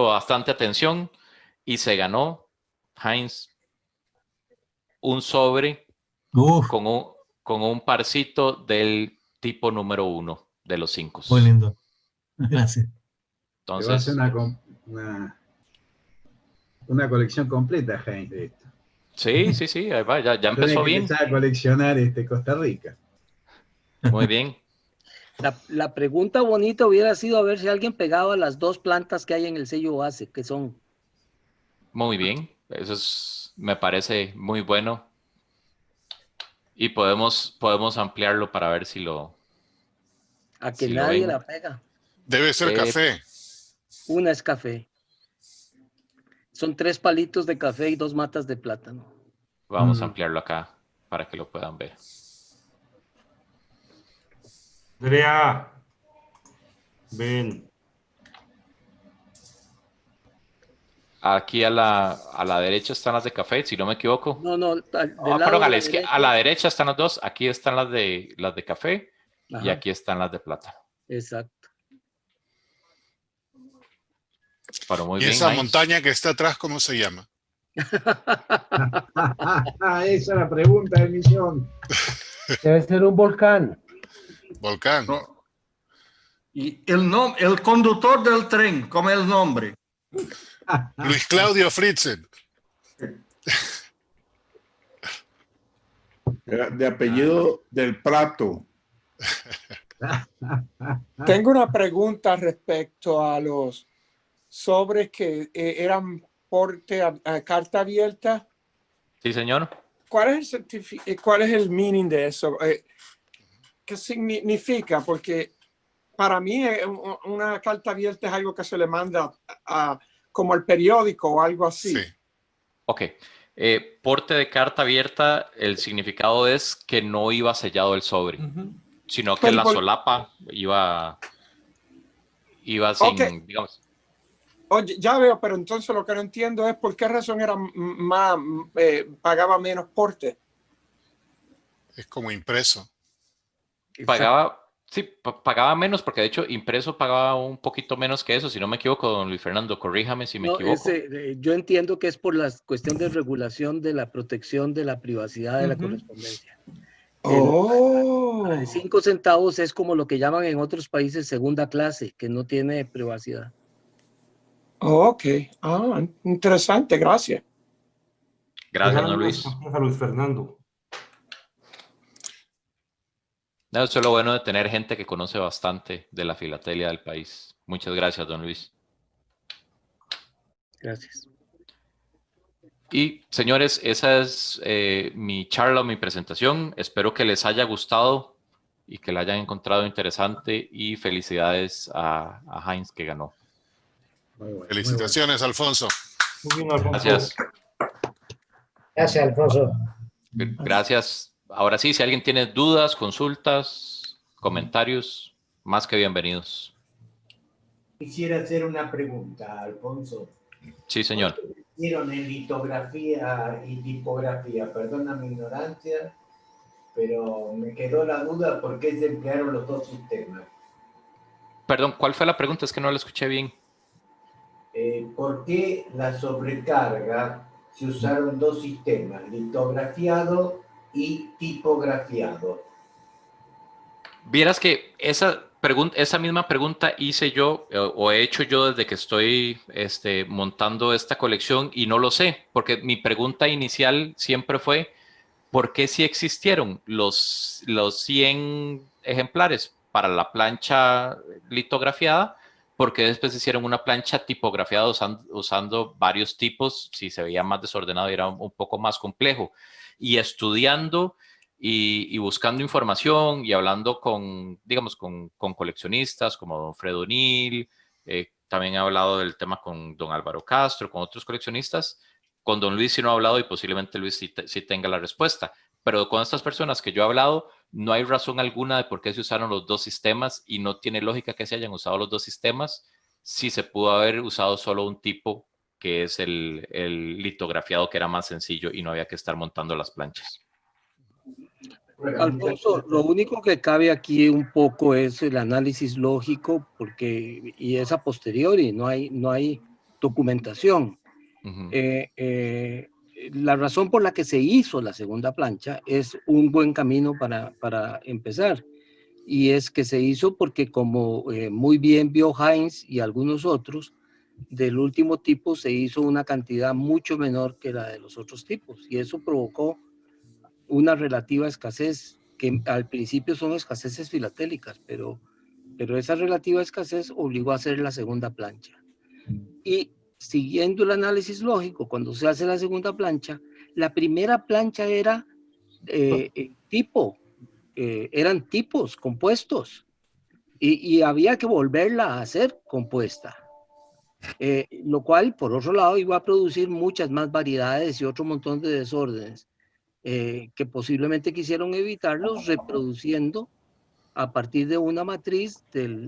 bastante atención y se ganó, Heinz, un sobre Uf, con un parcito del tipo número 1 de los 5. muy lindo. Gracias. Te va a hacer Entonces, una colección completa, Heinz, de esto. sí, ahí va, ya empezó Tenés que bien. empezar a coleccionar Costa Rica. Muy bien. La pregunta bonita hubiera sido a ver si alguien pegaba las 2 plantas que hay en el sello base, que son. Muy bien. Me parece muy bueno. Y podemos ampliarlo para ver si lo A que si lo nadie ven. la pega. Debe ser café. Una es café. Son 3 palitos de café y 2 matas de plátano. Vamos a ampliarlo acá para que lo puedan ver. Andrea, ven. Aquí a la derecha están las de café, si no me equivoco. No, del lado Perdón, de la a la derecha están las dos. Aquí están las de café y Ajá, aquí están las de plátano. exacto. Pero muy ¿Y bien, esa Heinz. montaña que está atrás, cómo se llama? Esa es la pregunta del millón. Debe ser un volcán. Volcán. No. Y el conductor del tren, ¿cómo es el nombre? Luis Claudio Fritzen. De apellido del Prato. Tengo una pregunta respecto a los sobres que eran porte a carta abierta. Sí, señor. ¿Cuál es el meaning de eso? ¿Qué significa? Porque para mí una carta abierta es algo que se le manda como el periódico o algo así. Sí. Ok. Porte de carta abierta, el significado es que no iba sellado el sobre, sino que Pero la solapa iba sin, Ok. digamos. Oye, ya veo, pero entonces lo que no entiendo es por qué razón era más, pagaba menos porte. Es como impreso. Pagaba menos porque de hecho impreso pagaba un poquito menos que eso, si no me equivoco, don Luis Fernando, corríjame si me No, equivoco. yo entiendo que es por la cuestión de regulación de la protección de la privacidad de la correspondencia. Oh. 5 centavos es como lo que llaman en otros países segunda clase, que no tiene privacidad. Ok. Interesante, gracias. Gracias, don Luis. Gracias a Luis Fernando. No, eso es lo bueno de tener gente que conoce bastante de la filatelia del país. Muchas gracias, don Luis. Gracias. Y señores, esa es mi charla, mi presentación. Espero que les haya gustado y que la hayan encontrado interesante, y felicidades a Heinz, que ganó. Muy bueno, Felicitaciones, Alfonso. Muy bien, Alfonso. Gracias. Gracias, Alfonso. Gracias. Ahora sí, si alguien tiene dudas, consultas, comentarios, más que bienvenidos. Quisiera hacer una pregunta, Alfonso. Sí, señor. Hicieron en litografía y tipografía, perdona mi ignorancia, pero me quedó la duda por qué se emplearon los dos sistemas. Perdón, ¿cuál fue la pregunta? Es que no la escuché bien. ¿Por qué la sobrecarga se usaron dos sistemas, litografiado y tipografiado? Vieras que esa misma pregunta hice yo, o he hecho yo desde que estoy montando esta colección, y no lo sé, porque mi pregunta inicial siempre fue: ¿por qué si existieron los 100 ejemplares para la plancha litografiada? Porque después hicieron una plancha tipografiada usando varios tipos, si se veía más desordenado y era un poco más complejo. Y estudiando y buscando información y hablando con coleccionistas como don Fredo O'Neill, también he hablado del tema con don Álvaro Castro, con otros coleccionistas. Con don Luis sí no he hablado, y posiblemente Luis sí tenga la respuesta. Pero con estas personas que yo he hablado, no hay razón alguna de por qué se usaron los dos sistemas, y no tiene lógica que se hayan usado los dos sistemas si se pudo haber usado solo un tipo, que es el litografiado, que era más sencillo y no había que estar montando las planchas. Alfonso, lo único que cabe aquí un poco es el análisis lógico, y es a posteriori, no hay documentación. Uh-huh. La razón por la que se hizo la segunda plancha es un buen camino para empezar, y es que se hizo porque, como muy bien vio Heinz y algunos otros, del último tipo se hizo una cantidad mucho menor que la de los otros tipos, y eso provocó una relativa escasez, que al principio son escaseces filatélicas, pero esa relativa escasez obligó a hacer la segunda plancha. Y siguiendo el análisis lógico, cuando se hace la segunda plancha, la primera plancha era eran tipos compuestos, y había que volverla a hacer compuesta, lo cual, por otro lado, iba a producir muchas más variedades y otro montón de desórdenes, que posiblemente quisieron evitarlos reproduciendo a partir de una matriz de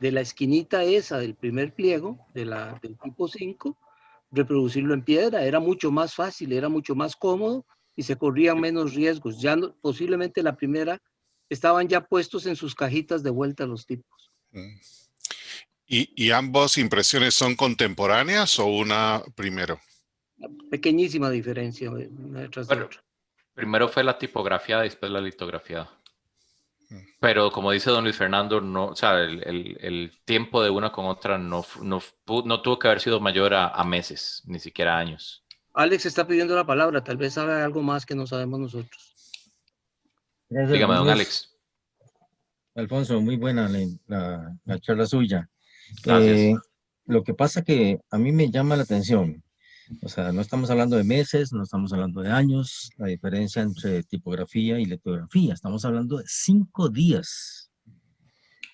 la esquinita esa del primer pliego, del tipo 5, reproducirlo en piedra. Era mucho más fácil, era mucho más cómodo, y se corrían menos riesgos. Ya posiblemente la primera estaban ya puestos en sus cajitas de vuelta a los tipos. ¿Y ambas impresiones son contemporáneas o una primero? Pequeñísima diferencia una detrás de otra. Primero fue la tipografía, después la litografiada. Pero como dice don Luis Fernando, no, o sea, el tiempo de una con otra no tuvo que haber sido mayor a meses, ni siquiera años. Alex está pidiendo la palabra, tal vez sabe algo más que no sabemos nosotros. Gracias, dígame, don Alex. Alfonso, muy buena la charla suya. Gracias. Lo que pasa que a mí me llama la atención, o sea, no estamos hablando de meses, no estamos hablando de años, la diferencia entre tipografía y litografía, estamos hablando de 5 días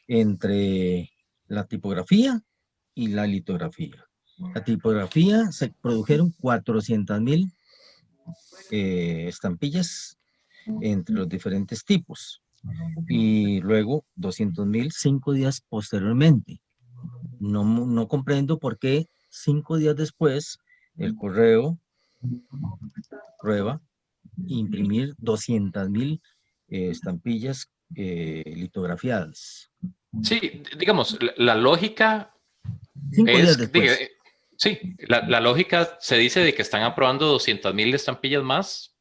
entre la tipografía y la litografía. La tipografía se produjeron 400,000 estampillas entre los diferentes tipos, y luego 200,000 5 días posteriormente. No comprendo por qué 5 días después el correo prueba imprimir 200,000 estampillas litografiadas. Sí, digamos, la lógica 5 días después. Sí, la lógica se dice de que están aprobando 200,000 estampillas más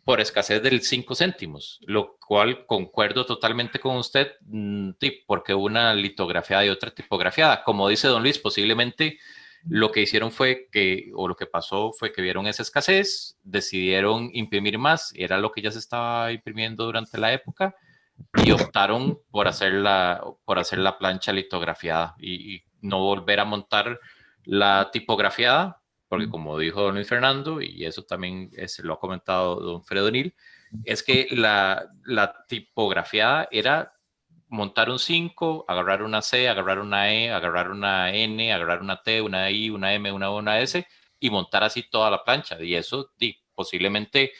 por escasez del 5 céntimos, lo cual concuerdo totalmente con usted, porque una litografiada y otra tipografiada. Como dice don Luis, posiblemente lo que hicieron fue que, o lo que pasó fue que vieron esa escasez, decidieron imprimir más, era lo que ya se estaba imprimiendo durante la época, y optaron por hacer la plancha litografiada y no volver a montar la tipografiada, porque como dijo don Luis Fernando, y eso también lo ha comentado don Fredonil, es que la tipografiada era montar un 5, agarrar una C, agarrar una E, agarrar una N, agarrar una T, una I, una M, una O, una S, y montar así toda la plancha. Y eso posiblemente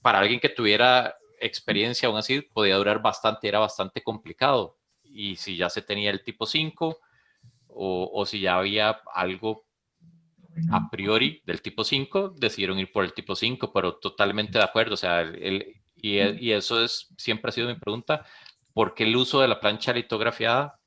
para alguien que tuviera experiencia aún así podía durar bastante, era bastante complicado. Y si ya se tenía el tipo 5 o si ya había algo a priori del tipo 5, decidieron ir por el tipo 5, pero totalmente de acuerdo. O sea, y eso siempre ha sido mi pregunta, ¿por qué el uso de la plancha litografiada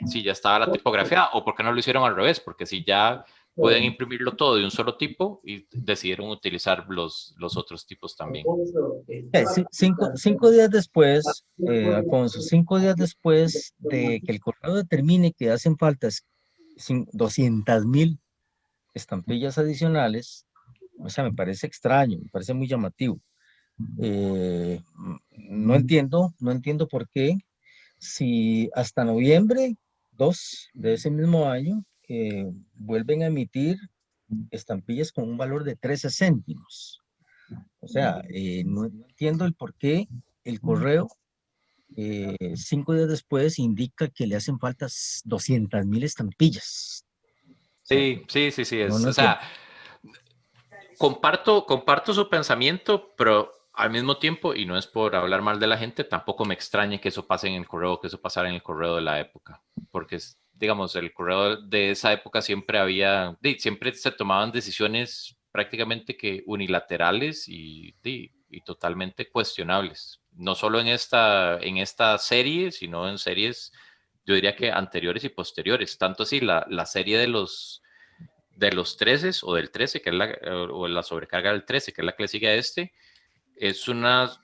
si ya estaba la tipografiada? ¿O por qué no lo hicieron al revés? Porque si ya pueden imprimirlo todo de un solo tipo y decidieron utilizar los otros tipos también. 5 días después, Alfonso, 5 días después de que el correo determine que hacen falta 200,000 estampillas adicionales, o sea, me parece extraño, me parece muy llamativo. No entiendo por qué, si hasta noviembre 2 de ese mismo año vuelven a emitir estampillas con un valor de 13 céntimos. O sea, no entiendo el por qué el correo 5 días después indica que le hacen falta 200,000 estampillas. Sí. No O sea, comparto su pensamiento, pero al mismo tiempo, y no es por hablar mal de la gente, tampoco me extraña que eso pase en el correo, que eso pasara en el correo de la época, porque, digamos, el correo de esa época siempre siempre se tomaban decisiones prácticamente que unilaterales y totalmente cuestionables, no solo en esta serie, sino en series, yo diría que anteriores y posteriores, tanto así la serie de los 13 o del 13, que es o la sobrecarga del 13, que es la que le sigue a es una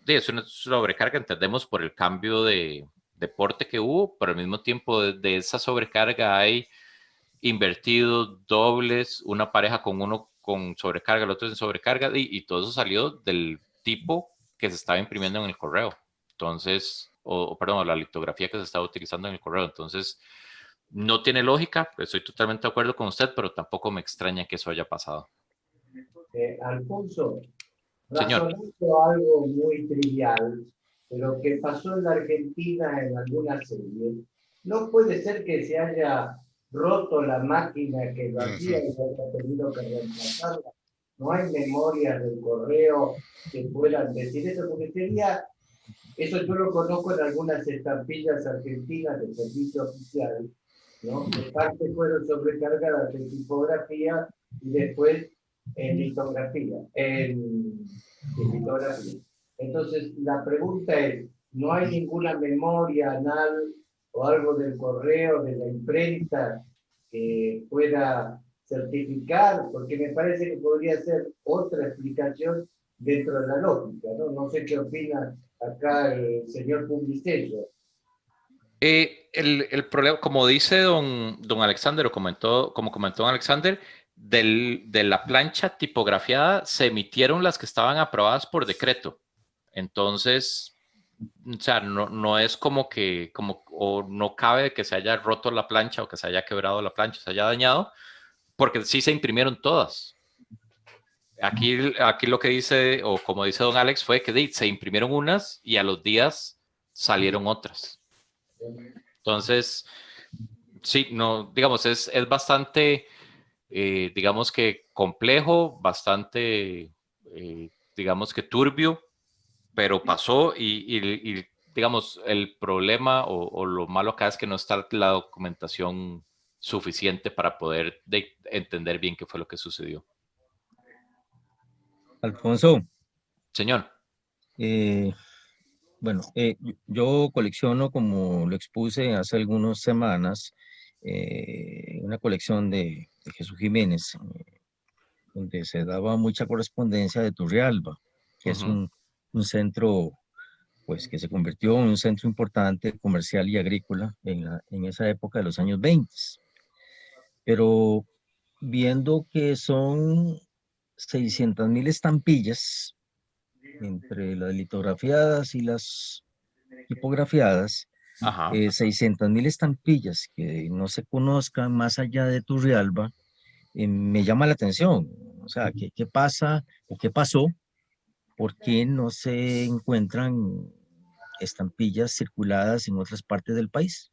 sobrecarga, entendemos, por el cambio de porte que hubo, pero al mismo tiempo de esa sobrecarga hay invertidos, dobles, una pareja con uno con sobrecarga, el otro sin sobrecarga, y todo eso salió del tipo que se estaba imprimiendo en el correo. Entonces, perdón, la litografía que se estaba utilizando en el correo. Entonces, no tiene lógica, estoy totalmente de acuerdo con usted, pero tampoco me extraña que eso haya pasado. Alfonso, Señor. razonando algo muy trivial, pero que pasó en la Argentina en alguna serie, no puede ser que se haya roto la máquina que lo hacía y se haya tenido que reemplazarla. No hay memorias del correo que puedan decir eso, porque sería, eso yo lo conozco en algunas estampillas argentinas de servicio oficial, ¿no? Que parte fueron sobrecargadas en tipografía y después en litografía, en litografía. Entonces, la pregunta es, ¿no hay ninguna memoria anal o algo del correo, de la imprenta, que pueda certificar? Porque me parece que podría ser otra explicación dentro de la lógica, ¿no? No sé qué opina acá el señor Publicello. El problema, como dice don Alexander, como comentó don Alexander, de la plancha tipografiada se emitieron las que estaban aprobadas por decreto. Entonces, o sea, no es o no cabe que se haya roto la plancha o que se haya quebrado la plancha, se haya dañado, porque sí se imprimieron todas. Aquí lo que dice, o como dice don Alex, fue que se imprimieron unas y a los días salieron otras. Entonces, sí, no, digamos, es bastante, digamos que complejo, bastante, digamos que turbio, pero pasó y digamos, el problema o lo malo acá es que no está la documentación suficiente para poder entender bien qué fue lo que sucedió. Alfonso. Señor. Bueno, yo colecciono, como lo expuse hace algunas semanas, una colección de Jesús Jiménez, donde se daba mucha correspondencia de Turrialba, que es un centro, pues, que se convirtió en un centro importante comercial y agrícola en esa época de los años 20. Pero viendo que son 600.000 estampillas entre las litografiadas y las tipografiadas, Ajá. 600.000 estampillas que no se conozcan más allá de Turrialba, me llama la atención. O sea, ¿qué pasa o qué pasó? ¿Por qué no se encuentran estampillas circuladas en otras partes del país?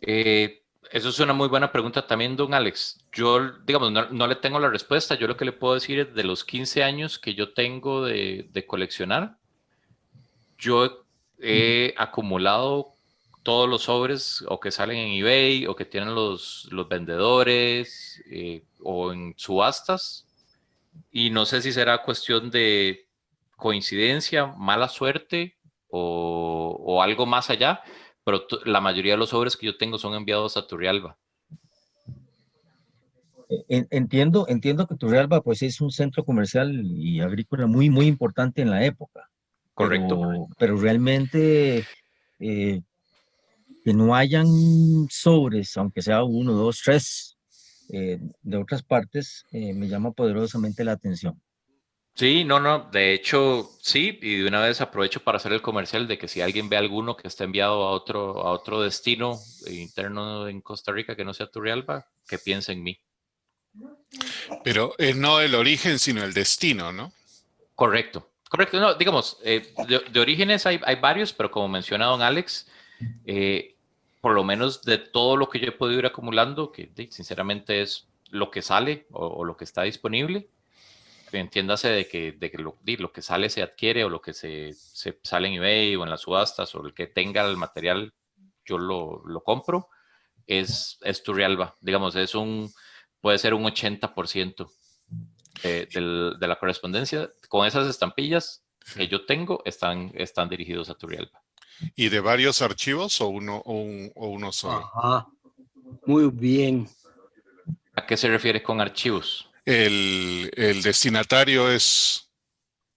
Eso es una muy buena pregunta también, don Alex. Yo, digamos, no le tengo la respuesta. Yo lo que le puedo decir es de los 15 años que yo tengo de coleccionar, yo he acumulado todos los sobres o que salen en eBay o que tienen los vendedores o en subastas. Y no sé si será cuestión de coincidencia, mala suerte o algo más allá, pero la mayoría de los sobres que yo tengo son enviados a Turrialba. Entiendo que Turrialba pues es un centro comercial y agrícola muy, muy importante en la época. Correcto. Pero realmente que no hayan sobres, aunque sea 1, 2, 3 de otras partes, me llama poderosamente la atención. Sí, no, de hecho, sí, y de una vez aprovecho para hacer el comercial de que si alguien ve alguno que está enviado a otro destino interno en Costa Rica que no sea Turrialba, que piense en mí. Pero es no el origen, sino el destino, ¿no? Correcto, no, digamos, de orígenes hay varios, pero como menciona don Alex, por lo menos de todo lo que yo he podido ir acumulando, que sinceramente es lo que sale o lo que está disponible, entiéndase de que lo que sale se adquiere o lo que se sale en eBay o en las subastas o el que tenga el material, yo lo compro, es Turrialba. Digamos, puede ser un 80% de la correspondencia. Con esas estampillas que yo tengo están dirigidos a Turrialba. ¿Y de varios archivos o uno solo? Ajá, muy bien. ¿A qué se refiere con archivos? ¿El destinatario es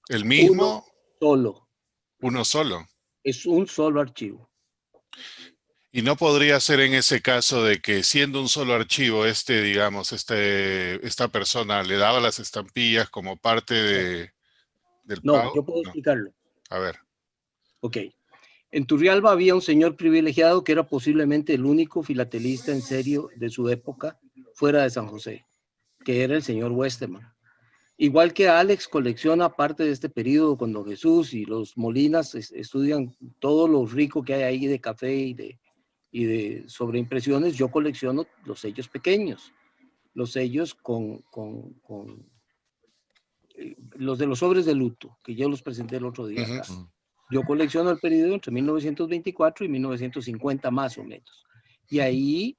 el mismo? Solo. Uno solo. Es un solo archivo. Y no podría ser en ese caso de que siendo un solo archivo, digamos, esta persona le daba las estampillas como parte del pago. No, yo puedo explicarlo. A ver. Ok. En Turrialba había un señor privilegiado que era posiblemente el único filatelista en serio de su época fuera de San José, que era el señor Westerman. Igual que Alex colecciona parte de este periodo con Don Jesús y los Molinas estudian todo lo rico que hay ahí de café y de sobreimpresiones, yo colecciono los sellos pequeños, los sellos los de los sobres de luto, que yo los presenté el otro día acá. Yo colecciono el periodo entre 1924 y 1950 más o menos. Y ahí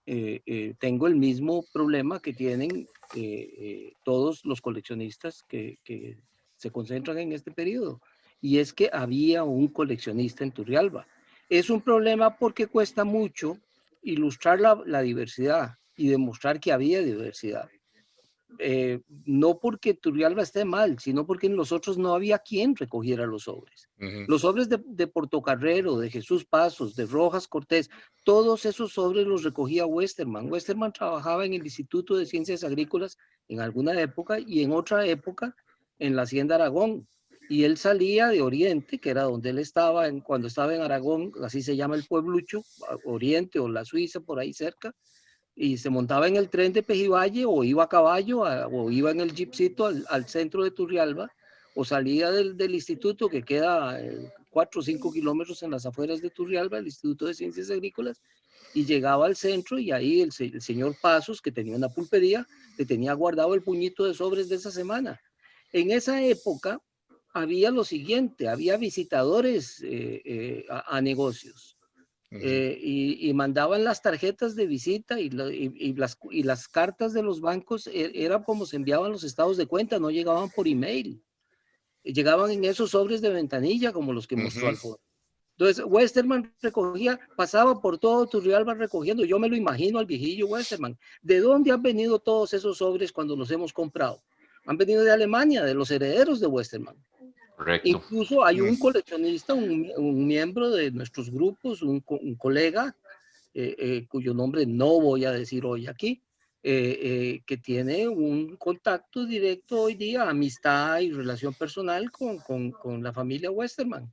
tengo el mismo problema que tienen todos los coleccionistas que se concentran en este periodo. Y es que había un coleccionista en Turrialba. Es un problema porque cuesta mucho ilustrar la diversidad y demostrar que había diversidad. No porque Turrialba esté mal, sino porque en los otros no había quien recogiera los sobres. Los sobres de Portocarrero, de Jesús Pasos, de Rojas Cortés, todos esos sobres los recogía Westerman. Westerman trabajaba en el Instituto de Ciencias Agrícolas en alguna época y en otra época en la Hacienda Aragón. Y él salía de Oriente, que era donde él estaba cuando estaba en Aragón, así se llama el pueblucho, Oriente o la Suiza, por ahí cerca, y se montaba en el tren de Pejivalle o iba a caballo o iba en el jeepcito al centro de Turrialba o salía del instituto que queda 4 o 5 kilómetros en las afueras de Turrialba, el Instituto de Ciencias Agrícolas, y llegaba al centro y ahí el señor Pasos, que tenía una pulpería, le tenía guardado el puñito de sobres de esa semana. En esa época había lo siguiente, había visitadores a negocios. Y mandaban las tarjetas de visita y las cartas de los bancos, era como se enviaban los estados de cuenta, no llegaban por email, llegaban en esos sobres de ventanilla como los que mostró Alfonso. Entonces Westerman recogía, pasaba por todo Turrialba recogiendo, yo me lo imagino al viejillo Westerman. ¿De dónde han venido todos esos sobres cuando los hemos comprado? Han venido de Alemania, de los herederos de Westerman. Correcto. Incluso hay un coleccionista, un miembro de nuestros grupos, un colega, cuyo nombre no voy a decir hoy aquí, que tiene un contacto directo hoy día, amistad y relación personal con la familia Westerman.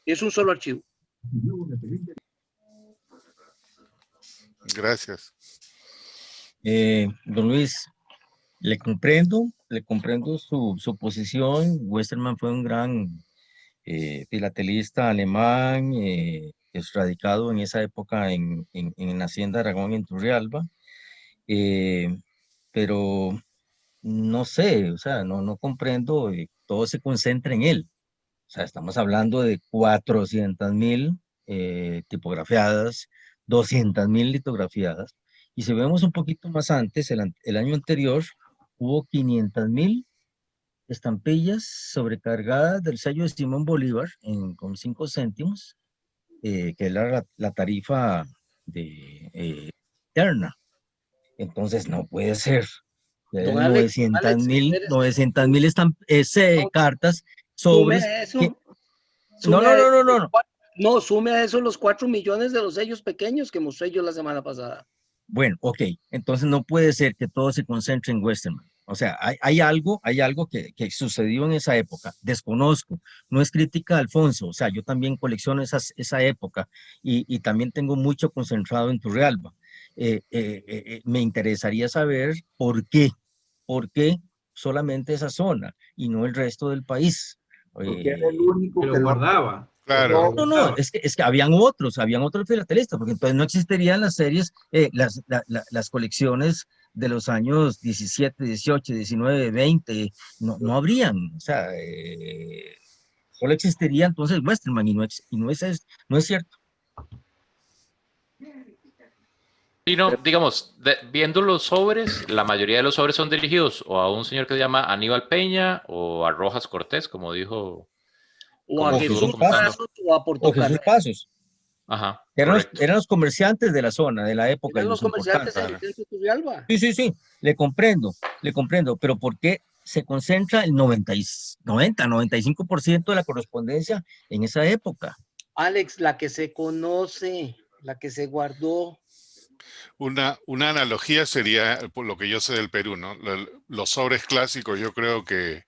Es un solo archivo. Gracias. Don Luis, le comprendo su posición. Westerman fue un gran filatelista alemán, es radicado en esa época en la Hacienda Aragón en Turrialba, pero no sé, o sea, no comprendo, todo se concentra en él. O sea, estamos hablando de 400,000 tipografiadas, 200,000 litografiadas, y si vemos un poquito más antes, el año anterior, hubo 500,000 estampillas sobrecargadas del sello de Simón Bolívar con 5 céntimos, que es la tarifa de interna. Entonces no puede ser. Don Alex, 900,000 cartas sume sobres. a eso. No, sume a eso los 4 millones de los sellos pequeños que mostré yo la semana pasada. Bueno, ok, entonces no puede ser que todo se concentre en Westerman. O sea, hay algo que sucedió en esa época. Desconozco, no es crítica a Alfonso. O sea, yo también colecciono esa época y también tengo mucho concentrado en Turrialba. Me interesaría saber por qué solamente esa zona y no el resto del país. Porque era el único que lo guardaba. Claro. No, es que habían otros filatelistas, porque entonces no existirían las series, las colecciones de los años 17, 18, 19, 20, no habrían, o sea, solo existiría entonces Westerman y no es cierto. Y no, digamos, viendo los sobres, la mayoría de los sobres son dirigidos o a un señor que se llama Aníbal Peña o a Rojas Cortés, como dijo. O a Jesús Pasos o a Portocarrero. Jesús Pasos. Ajá, eran los comerciantes de la zona, de la época. Eran los comerciantes del centro de Turrialba. Sí, le comprendo, pero ¿por qué se concentra el 95% de la correspondencia en esa época? Alex, la que se conoce, la que se guardó. Una analogía sería, por lo que yo sé del Perú, ¿no? Los sobres clásicos, yo creo que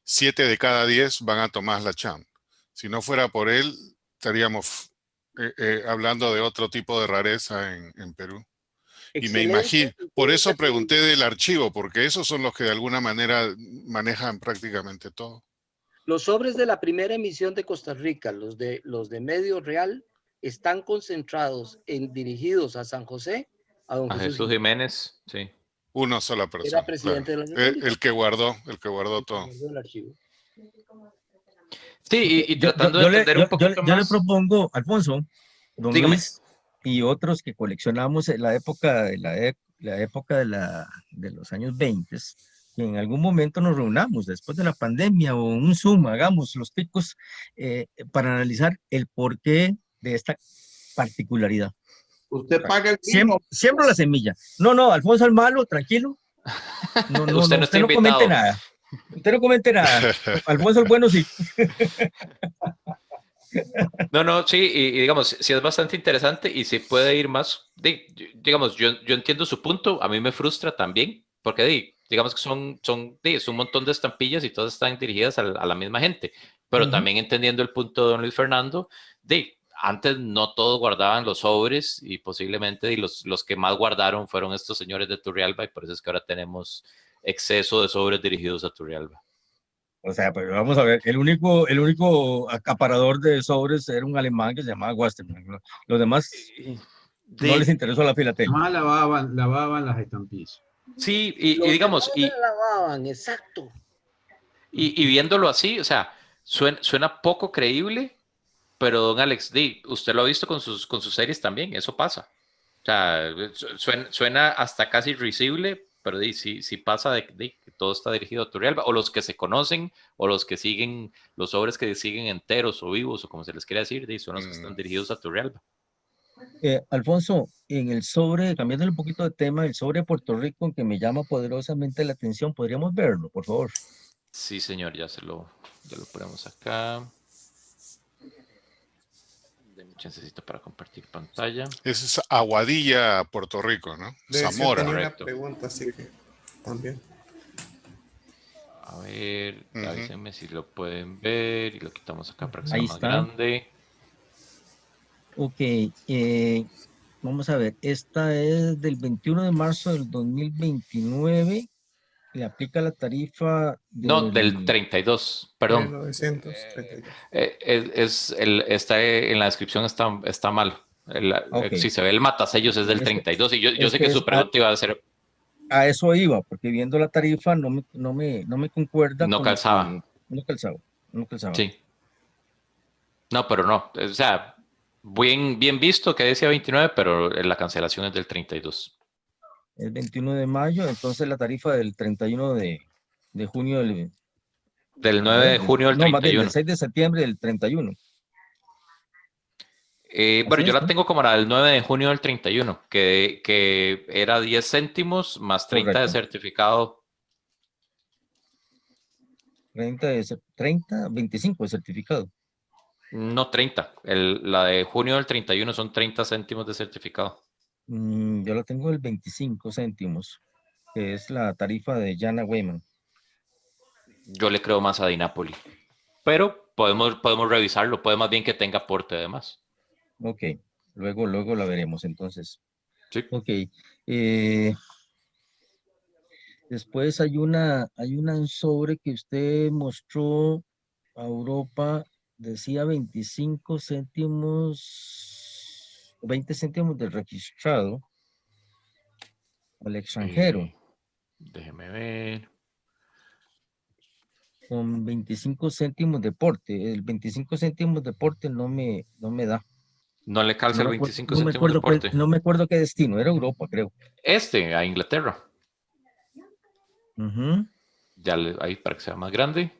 7 de cada 10 van a Tomás Lacham. Si no fuera por él, estaríamos hablando de otro tipo de rareza en Perú. Y me imagino, por eso pregunté del archivo, porque esos son los que de alguna manera manejan prácticamente todo. Los sobres de la primera emisión de Costa Rica, los de Medio Real, están concentrados dirigidos a San José, a don Jesús Jiménez, sí. Una sola persona. Era presidente de la República. El que guardó todo. El archivo. Sí, y tratando de entender un poquito más. Yo le propongo, Alfonso, don Luis y otros que coleccionamos en la época de los años 20, que en algún momento nos reunamos después de la pandemia o un Zoom, hagamos los picos para analizar el porqué de esta particularidad. Usted paga el vino. Siembro la semilla. No, Alfonso el malo, tranquilo. Usted no comente nada. Usted no comente nada. Alfonso el bueno sí. No, sí, y digamos, sí es bastante interesante y se puede ir más, digamos, yo entiendo su punto, a mí me frustra también, porque digamos que son un montón de estampillas y todas están dirigidas a la misma gente, pero también entendiendo el punto de don Luis Fernando, antes no todos guardaban los sobres y posiblemente los que más guardaron fueron estos señores de Turrialba y por eso es que ahora tenemos exceso de sobres dirigidos a Turrialba. O sea, pero vamos a ver, el único acaparador de sobres era un alemán que se llamaba Westerman. Los demás no les interesó la filatelia. Más lavaban las estampillas. Sí, y digamos... lavaban, exacto. Y viéndolo así, o sea, suena poco creíble, pero don Alex, usted lo ha visto con sus series también, eso pasa. O sea, suena hasta casi risible, pero sí pasa de que todo está dirigido a Turrialba, o los que se conocen, o los que siguen, los sobres que siguen enteros o vivos, o como se les quiera decir, son los que están dirigidos a Turrialba. Alfonso, en el sobre, cambiándole un poquito de tema, el sobre de Puerto Rico, que me llama poderosamente la atención, ¿podríamos verlo, por favor? Sí, señor, ya lo ponemos acá. Denme chancecito para compartir pantalla. Ese es Aguadilla, Puerto Rico, ¿no? De hecho, Zamora. tenía una Correcto. pregunta, así que también. A ver, avísenme si lo pueden ver y lo quitamos acá para que sea Ahí más está. grande. Ok, vamos a ver, esta es del 21 de marzo del 2029, le aplica la tarifa No, del 32, perdón. 1932. Está en la descripción está mal. Ok. Si se ve el matasellos es del 32 y yo sé que su es- pregunta iba a ser, A eso iba, porque viendo la tarifa no me concuerda no con calzaba. que no calzaba. Sí. No, pero no. O sea, bien visto que decía 29, pero la cancelación es del 32. El 21 de mayo, entonces la tarifa del 31 de junio Del 9 de junio al no, más bien 31. del 6 de septiembre del 31. Bueno, Así yo es, la ¿no? tengo como la del 9 de junio del 31, que era 10 céntimos más 30 de Correcto. certificado. 25 de certificado. No 30. La de junio del 31 son 30 céntimos de certificado. Yo la tengo del 25 céntimos, que es la tarifa de Jana Weyman. Yo le creo más a Dinapoli. Pero podemos revisarlo. Puede más bien que tenga aporte además. Ok, luego la veremos entonces. Sí. Ok. Después hay un sobre que usted mostró a Europa, decía 25 céntimos, 20 céntimos del registrado al extranjero, Déjeme ver. con 25 céntimos de porte. El 25 céntimos de porte no me da. No le calza No el me acuerdo, 25 céntimos de porte. no me acuerdo qué destino, era Europa, creo. A Inglaterra. Ujú. Ahí para que sea más grande.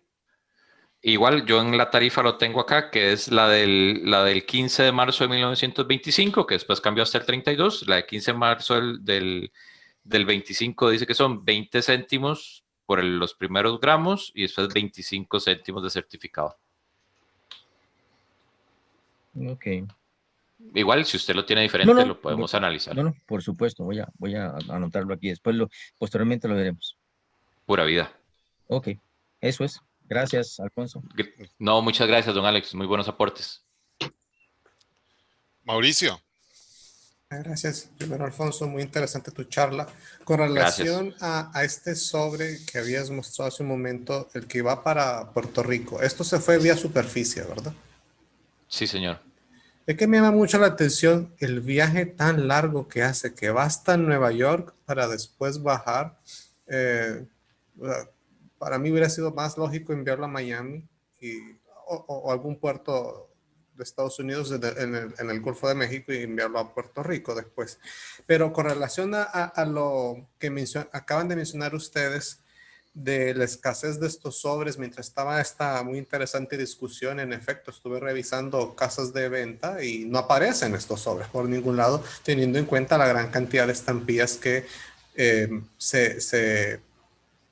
Igual yo en la tarifa lo tengo acá, que es la del 15 de marzo de 1925, que después cambió hasta el 32. La de 15 de marzo del 25 dice que son 20 céntimos por los primeros gramos y después 25 céntimos de certificado. Ok. Igual, si usted lo tiene diferente, lo podemos analizar. No, por supuesto, voy a anotarlo aquí. Después posteriormente lo veremos. Pura vida. Ok, eso es. Gracias, Alfonso. No, muchas gracias, don Alex. Muy buenos aportes. Mauricio. Gracias, primero Alfonso, muy interesante tu charla. Con relación a este sobre que habías mostrado hace un momento, el que va para Puerto Rico, esto se fue vía superficie, ¿verdad? Sí, señor. Es que me llama mucho la atención el viaje tan largo que hace, que va hasta Nueva York para después bajar. Para mí hubiera sido más lógico enviarlo a Miami o algún puerto de Estados Unidos en el Golfo de México y enviarlo a Puerto Rico después. Pero con relación a lo que acaban de mencionar ustedes de la escasez de estos sobres, mientras estaba esta muy interesante discusión, en efecto, estuve revisando casas de venta y no aparecen estos sobres por ningún lado, teniendo en cuenta la gran cantidad de estampillas que se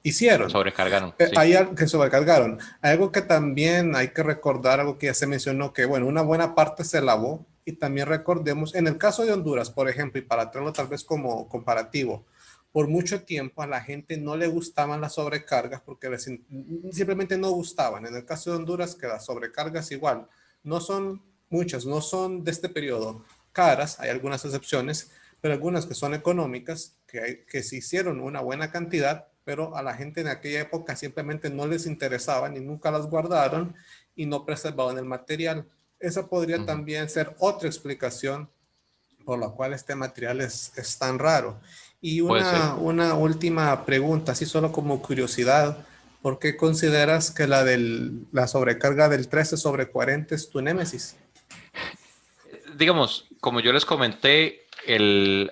hicieron. Sobrecargaron. Sí. Que sobrecargaron. Algo que también hay que recordar, algo que ya se mencionó, que bueno, una buena parte se lavó y también recordemos, en el caso de Honduras, por ejemplo, y para traerlo tal vez como comparativo, por mucho tiempo a la gente no le gustaban las sobrecargas porque simplemente no gustaban. En el caso de Honduras, que las sobrecargas igual no son muchas, no son de este periodo caras, hay algunas excepciones, pero algunas que son económicas, que se hicieron una buena cantidad, pero a la gente en aquella época simplemente no les interesaban y nunca las guardaron y no preservaban el material. Esa podría también ser otra explicación por la cual este material es tan raro. Y una última pregunta, así solo como curiosidad, ¿por qué consideras que la sobrecarga del 13 sobre 40 es tu némesis? Digamos, como yo les comenté,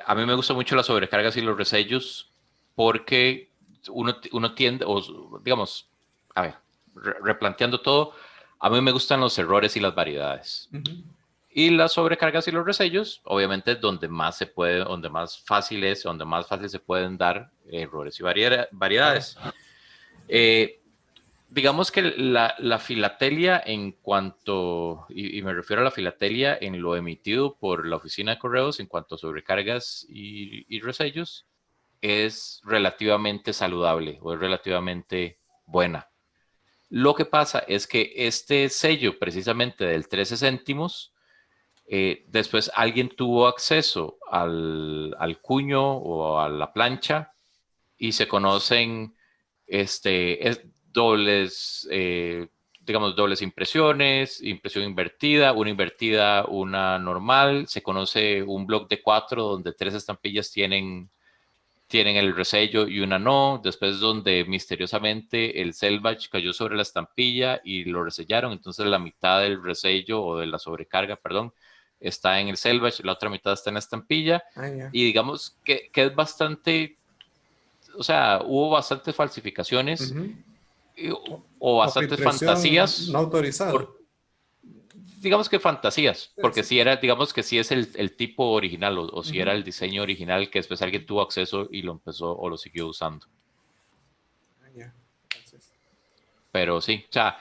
a mí me gustan mucho las sobrecargas y los resellos porque uno tiende, o digamos, a ver, replanteando todo, a mí me gustan los errores y las variedades. Y las sobrecargas y los resellos, obviamente, donde más se puede, donde más fácil se pueden dar errores y variedades. digamos que la filatelia en cuanto, y me refiero a la filatelia en lo emitido por la oficina de correos en cuanto a sobrecargas y resellos, es relativamente saludable o es relativamente buena. Lo que pasa es que este sello precisamente del 13 céntimos, después alguien tuvo acceso al cuño o a la plancha y se conocen dobles, digamos, dobles impresiones, impresión invertida, una normal. Se conoce un block de 4 donde 3 estampillas tienen el resello y una no. Después donde misteriosamente el selvage cayó sobre la estampilla y lo resellaron. Entonces la mitad del resello o de la sobrecarga, perdón, está en el selvage, la otra mitad está en la estampilla. Y digamos que es bastante, o sea, hubo bastantes falsificaciones o bastantes fantasías. No autorizada. Digamos que fantasías, porque si era, digamos que si es el tipo original o si era el diseño original que después alguien tuvo acceso y lo empezó o lo siguió usando. Pero sí, o sea,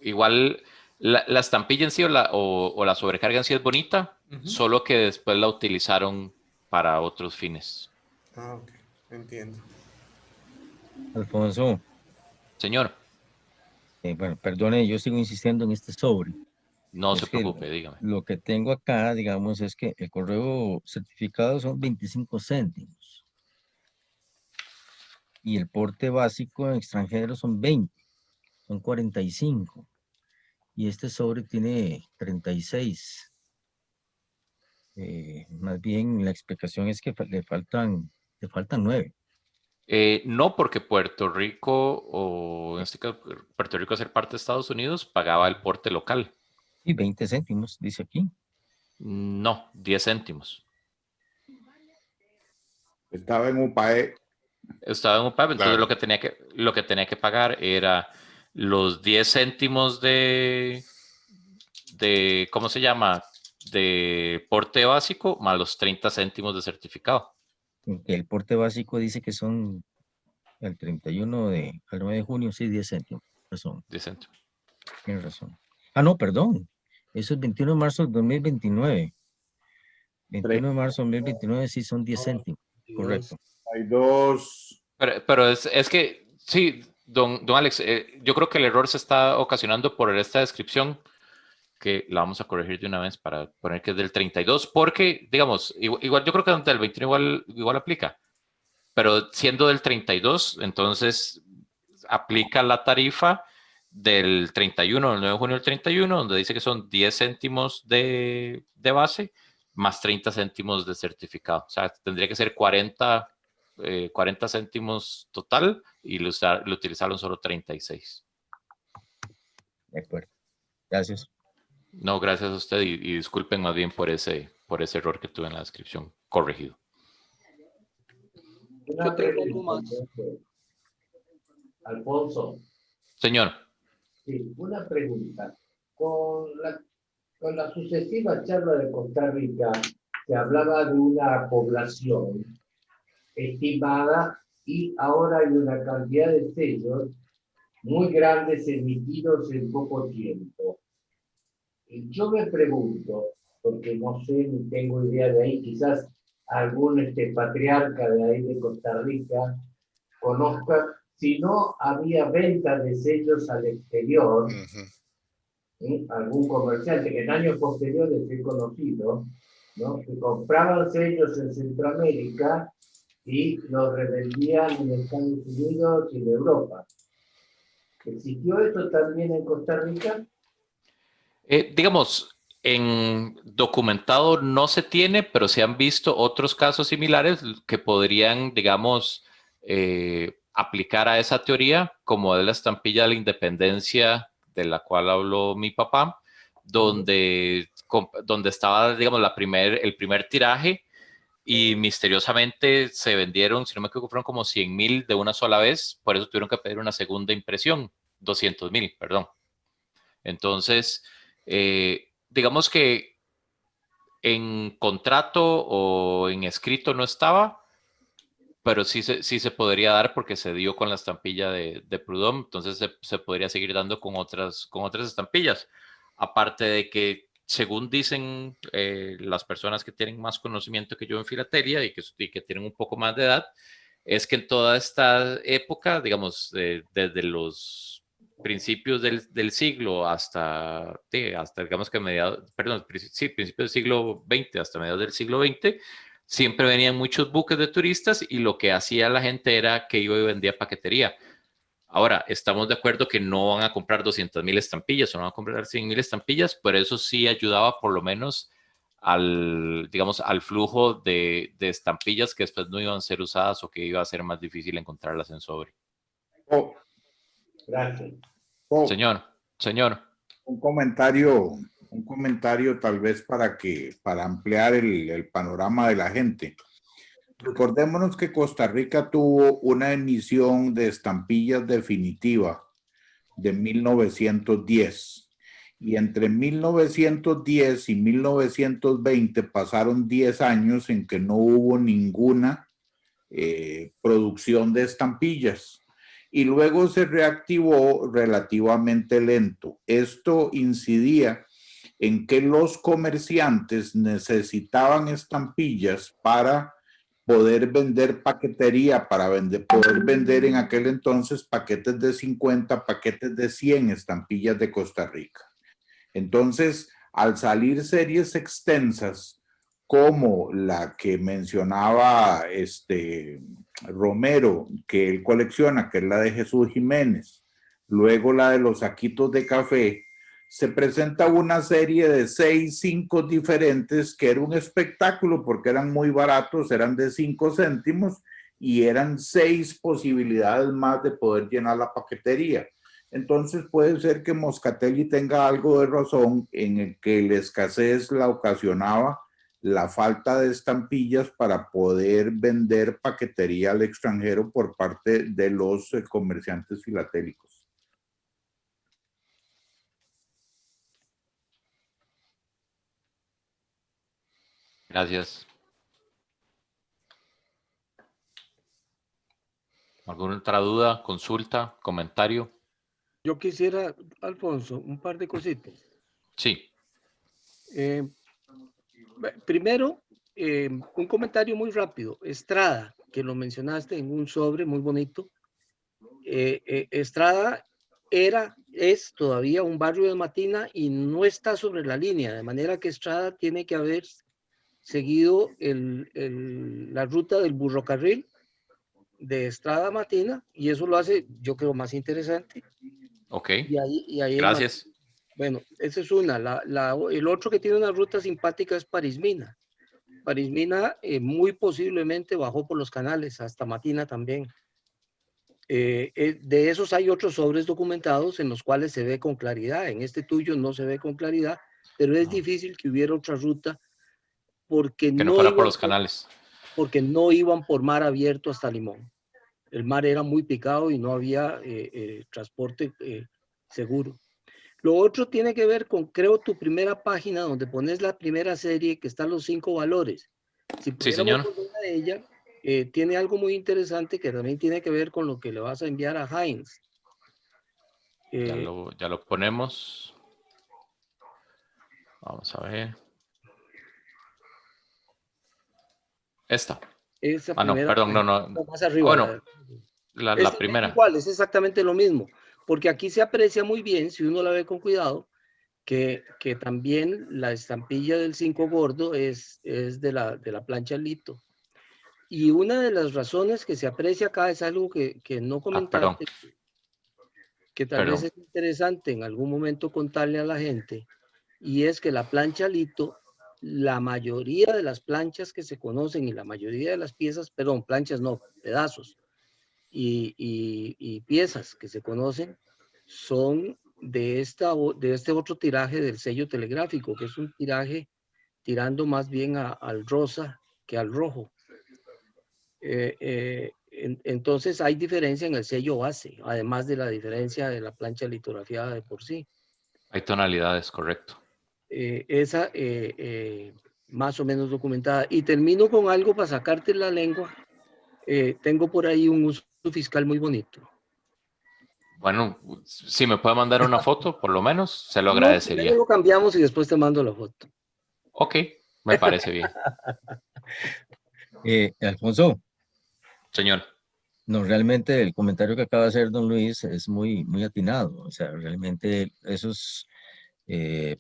igual la estampilla en sí o la sobrecarga en sí es bonita, solo que después la utilizaron para otros fines. Ah, ok, entiendo. Alfonso. Señor. Bueno, perdone, yo sigo insistiendo en este sobre. No se preocupe, dígame. Lo que tengo acá, digamos, es que el correo certificado son 25 céntimos. Y el porte básico en extranjero son 20, son 45. Y este sobre tiene 36. Más bien la explicación es que le faltan 9. No, porque Puerto Rico, o en este caso, Puerto Rico, ser parte de Estados Unidos, pagaba el porte local. Y 20 céntimos, dice aquí. No, 10 céntimos. Estaba en UPAE. Estaba en UPAE, entonces Claro. lo que tenía que pagar era los 10 céntimos de ¿cómo se llama? De porte básico más los 30 céntimos de certificado. El porte básico dice que son el 31 al 9 de junio, sí, 10 céntimos. Razón. 10 céntimos. Tienes razón. Ah, no, perdón. Eso es 21 de marzo del 2029. 21 de marzo del 2029 sí son 10 céntimos. Correcto. Hay dos. Pero es que, sí, don Alex, yo creo que el error se está ocasionando por esta descripción, que la vamos a corregir de una vez para poner que es del 32, porque, digamos, igual yo creo que del 21 igual aplica, pero siendo del 32, entonces aplica la tarifa del 31, del 9 de junio del 31, donde dice que son 10 céntimos de base más 30 céntimos de certificado. O sea, tendría que ser 40 céntimos total y lo utilizaron solo 36. De acuerdo. Gracias. No, gracias a usted y disculpen más bien por ese error que tuve en la descripción. Corregido. Una pregunta, Alfonso. Señor. Sí, una pregunta. Con la sucesiva charla de Costa Rica, se hablaba de una población estimada y ahora hay una cantidad de sellos muy grandes emitidos en poco tiempo. Y yo me pregunto, porque no sé ni tengo idea de ahí, quizás algún patriarca de ahí de Costa Rica conozca, si no había venta de sellos al exterior, algún comerciante que en años posteriores he conocido, ¿no? Que compraban sellos en Centroamérica y los revendían en Estados Unidos y en Europa. ¿Existió esto también en Costa Rica? Digamos, en documentado no se tiene, pero se han visto otros casos similares que podrían, digamos, aplicar a esa teoría, como es la estampilla de la independencia de la cual habló mi papá, donde estaba, digamos, el primer tiraje y misteriosamente se vendieron, si no me equivoco, fueron como 100,000 de una sola vez, por eso tuvieron que pedir una segunda impresión, 200,000, perdón. Entonces, digamos que en contrato o en escrito no estaba, pero sí se podría dar porque se dio con la estampilla de Prud'homme, entonces se podría seguir dando con otras estampillas. Aparte de que, según dicen las personas que tienen más conocimiento que yo en filatelia y que tienen un poco más de edad, es que en toda esta época, digamos, desde los principios del siglo hasta digamos que principios del siglo XX hasta mediados del siglo XX, siempre venían muchos buques de turistas y lo que hacía la gente era que iba y vendía paquetería. Ahora, estamos de acuerdo que no van a comprar 200,000 estampillas o no van a comprar 100,000 estampillas, pero eso sí ayudaba por lo menos digamos, al flujo de estampillas que después no iban a ser usadas o que iba a ser más difícil encontrarlas en sobre. Gracias. Señor. Un comentario tal vez para ampliar el panorama de la gente. Recordémonos que Costa Rica tuvo una emisión de estampillas definitiva de 1910. Y entre 1910 y 1920 pasaron 10 años en que no hubo ninguna producción de estampillas. Y luego se reactivó relativamente lento. Esto incidía en que los comerciantes necesitaban estampillas para poder vender paquetería, poder vender en aquel entonces paquetes de 50, paquetes de 100 estampillas de Costa Rica. Entonces, al salir series extensas como la que mencionaba Romero, que él colecciona, que es la de Jesús Jiménez, luego la de los saquitos de café, se presenta una serie de 6, 5 diferentes que era un espectáculo porque eran muy baratos, eran de 5 céntimos y eran 6 posibilidades más de poder llenar la paquetería. Entonces puede ser que Moscatelli tenga algo de razón en el que la escasez la ocasionaba la falta de estampillas para poder vender paquetería al extranjero por parte de los comerciantes filatélicos. Gracias. ¿Alguna otra duda, consulta, comentario? Yo quisiera, Alfonso, un par de cositas. Sí. Primero, un comentario muy rápido. Estrada, que lo mencionaste en un sobre muy bonito. Estrada es todavía un barrio de Matina y no está sobre la línea, de manera que Estrada tiene que haber seguido la ruta del burrocarril de Estrada a Matina, y eso lo hace, yo creo, más interesante. Ok, y ahí gracias. Bueno, esa es una. El otro que tiene una ruta simpática es Parismina. Parismina muy posiblemente bajó por los canales hasta Matina también. De esos hay otros sobres documentados en los cuales se ve con claridad. En este tuyo no se ve con claridad, pero es difícil que hubiera otra ruta porque que no fuera por los canales. Porque no iban por mar abierto hasta Limón. El mar era muy picado y no había transporte seguro. Lo otro tiene que ver con, creo, tu primera página donde pones la primera serie que están los 5 valores. Si sí, señor. Una de ellas, tiene algo muy interesante que también tiene que ver con lo que le vas a enviar a Heinz. Ya lo ponemos. Vamos a ver. Esta. No, perdón, no. Más arriba. Bueno, la primera. Igual, es exactamente lo mismo. Porque aquí se aprecia muy bien, si uno la ve con cuidado, que también la estampilla del 5 gordo es de la plancha Lito. Y una de las razones que se aprecia acá es algo que no comentaste, que tal vez es interesante en algún momento contarle a la gente, y es que la plancha Lito, la mayoría de las planchas que se conocen y la mayoría de las piezas, perdón, planchas no, pedazos y piezas que se conocen son de este otro tiraje del sello telegráfico, que es un tiraje tirando más bien al rosa que al rojo. Entonces hay diferencia en el sello base, además de la diferencia de la plancha litografiada de por sí. Hay tonalidades, correcto. Esa más o menos documentada. Y termino con algo para sacarte la lengua, tengo por ahí un uso fiscal muy bonito. Bueno, si me puede mandar una foto, por lo menos, se lo No, agradecería. primero lo cambiamos y después te mando la foto. Ok, me parece bien. Alfonso. Señor. No, realmente el comentario que acaba de hacer don Luis es muy, muy atinado. O sea, realmente esos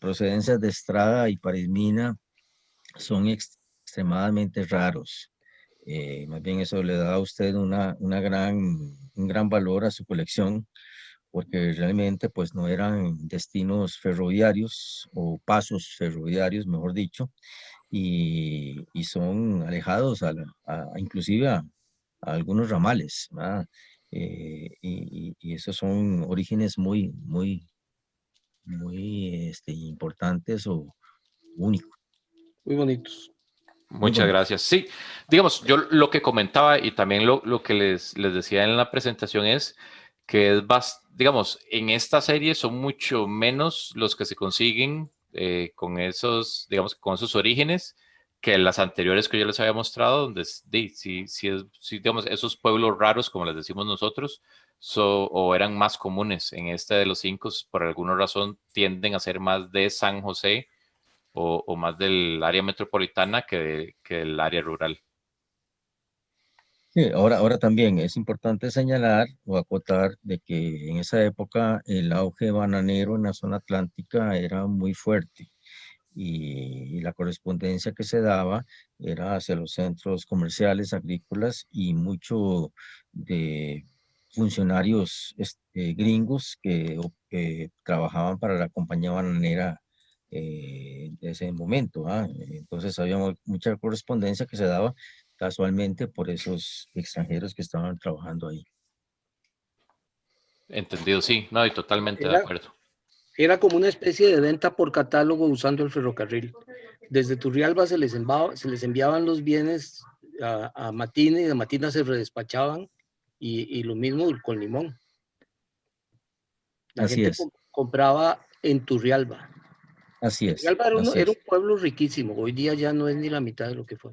procedencias de Estrada y Parismina son extremadamente raros. Más bien eso le da a usted un gran valor a su colección, porque realmente pues no eran destinos ferroviarios o pasos ferroviarios, mejor dicho, y son alejados inclusive a algunos ramales, ¿verdad? Y esos son orígenes muy, muy, muy importantes o únicos. Muy bonitos. Muchas gracias. Sí, digamos, yo lo que comentaba y también lo que les decía en la presentación es que digamos, en esta serie son mucho menos los que se consiguen con esos, digamos, con esos orígenes que las anteriores que yo les había mostrado, donde sí, digamos, esos pueblos raros, como les decimos nosotros, o eran más comunes. En este de los 5, por alguna razón, tienden a ser más de San José o más del área metropolitana que del área rural. Sí, ahora también es importante señalar o acotar de que en esa época el auge bananero en la zona atlántica era muy fuerte y la correspondencia que se daba era hacia los centros comerciales, agrícolas y mucho de funcionarios gringos que trabajaban para la compañía bananera de ese momento. Entonces había mucha correspondencia que se daba casualmente por esos extranjeros que estaban trabajando ahí. Entendido, sí, no, y totalmente de acuerdo. Era como una especie de venta por catálogo usando el ferrocarril. Desde Turrialba se les enviaban los bienes a Matina y de Matina se redespachaban y lo mismo con Limón. La Así gente es. compraba en Turrialba. Así es. Turrialba Así era es. un pueblo riquísimo. Hoy día ya no es ni la mitad de lo que fue.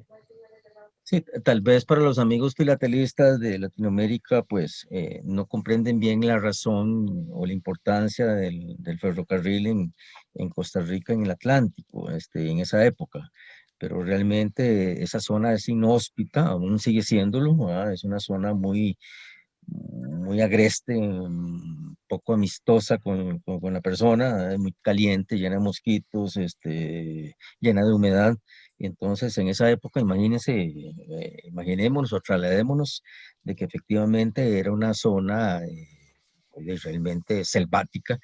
Sí, tal vez para los amigos filatelistas de Latinoamérica, pues no comprenden bien la razón o la importancia del ferrocarril en Costa Rica, en el Atlántico, en esa época. Pero realmente esa zona es inhóspita, aún sigue siéndolo, ¿verdad? Es una zona muy, muy agreste, poco amistosa con la persona, muy caliente, llena de mosquitos, llena de humedad. Y entonces en esa época, imagínense, imaginémonos o trasladémonos de que efectivamente era una zona realmente selvática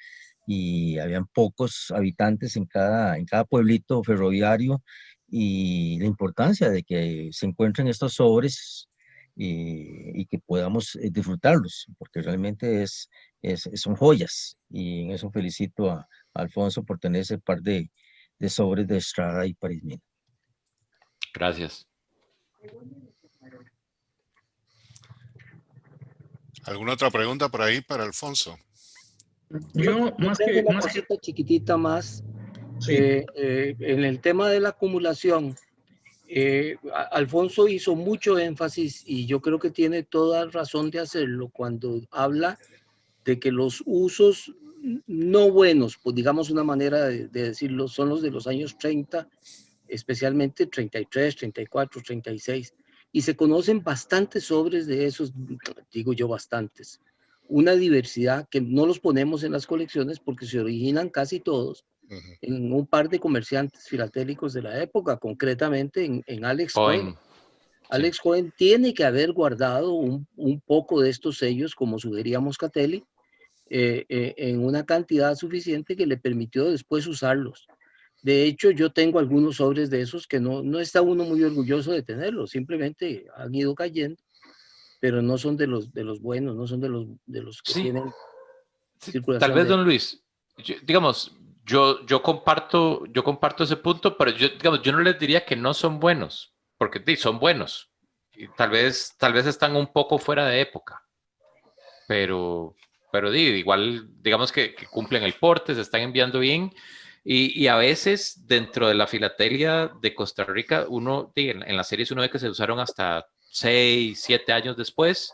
y habían pocos habitantes en cada pueblito ferroviario y la importancia de que se encuentren estos sobres y que podamos disfrutarlos, porque realmente son joyas y en eso felicito a Alfonso por tener ese par de sobres de Estrada y Parismina. Gracias. ¿Alguna otra pregunta por ahí para Alfonso? Yo tengo una cosita chiquitita más. Sí. En el tema de la acumulación, Alfonso hizo mucho énfasis y yo creo que tiene toda razón de hacerlo cuando habla de que los usos no buenos, pues digamos una manera de decirlo, son los de los años 30, especialmente 33, 34, 36, y se conocen bastantes sobres de esos, digo yo bastantes, una diversidad que no los ponemos en las colecciones porque se originan casi todos en un par de comerciantes filatélicos de la época, concretamente en Alex Cohen. Alex Cohen tiene que haber guardado un poco de estos sellos, como sugería Moscatelli, en una cantidad suficiente que le permitió después usarlos. De hecho, yo tengo algunos sobres de esos que no está uno muy orgulloso de tenerlos, simplemente han ido cayendo, pero no son de los buenos, no son de los que tienen circulación. Tal vez, don Luis, digamos, yo comparto ese punto, pero digamos, yo no les diría que no son buenos, porque son buenos. Y tal vez están un poco fuera de época, pero igual, digamos que cumplen el porte, se están enviando bien. Y a veces dentro de la filatelia de Costa Rica, en las series uno ve que se usaron hasta 6, 7 años después.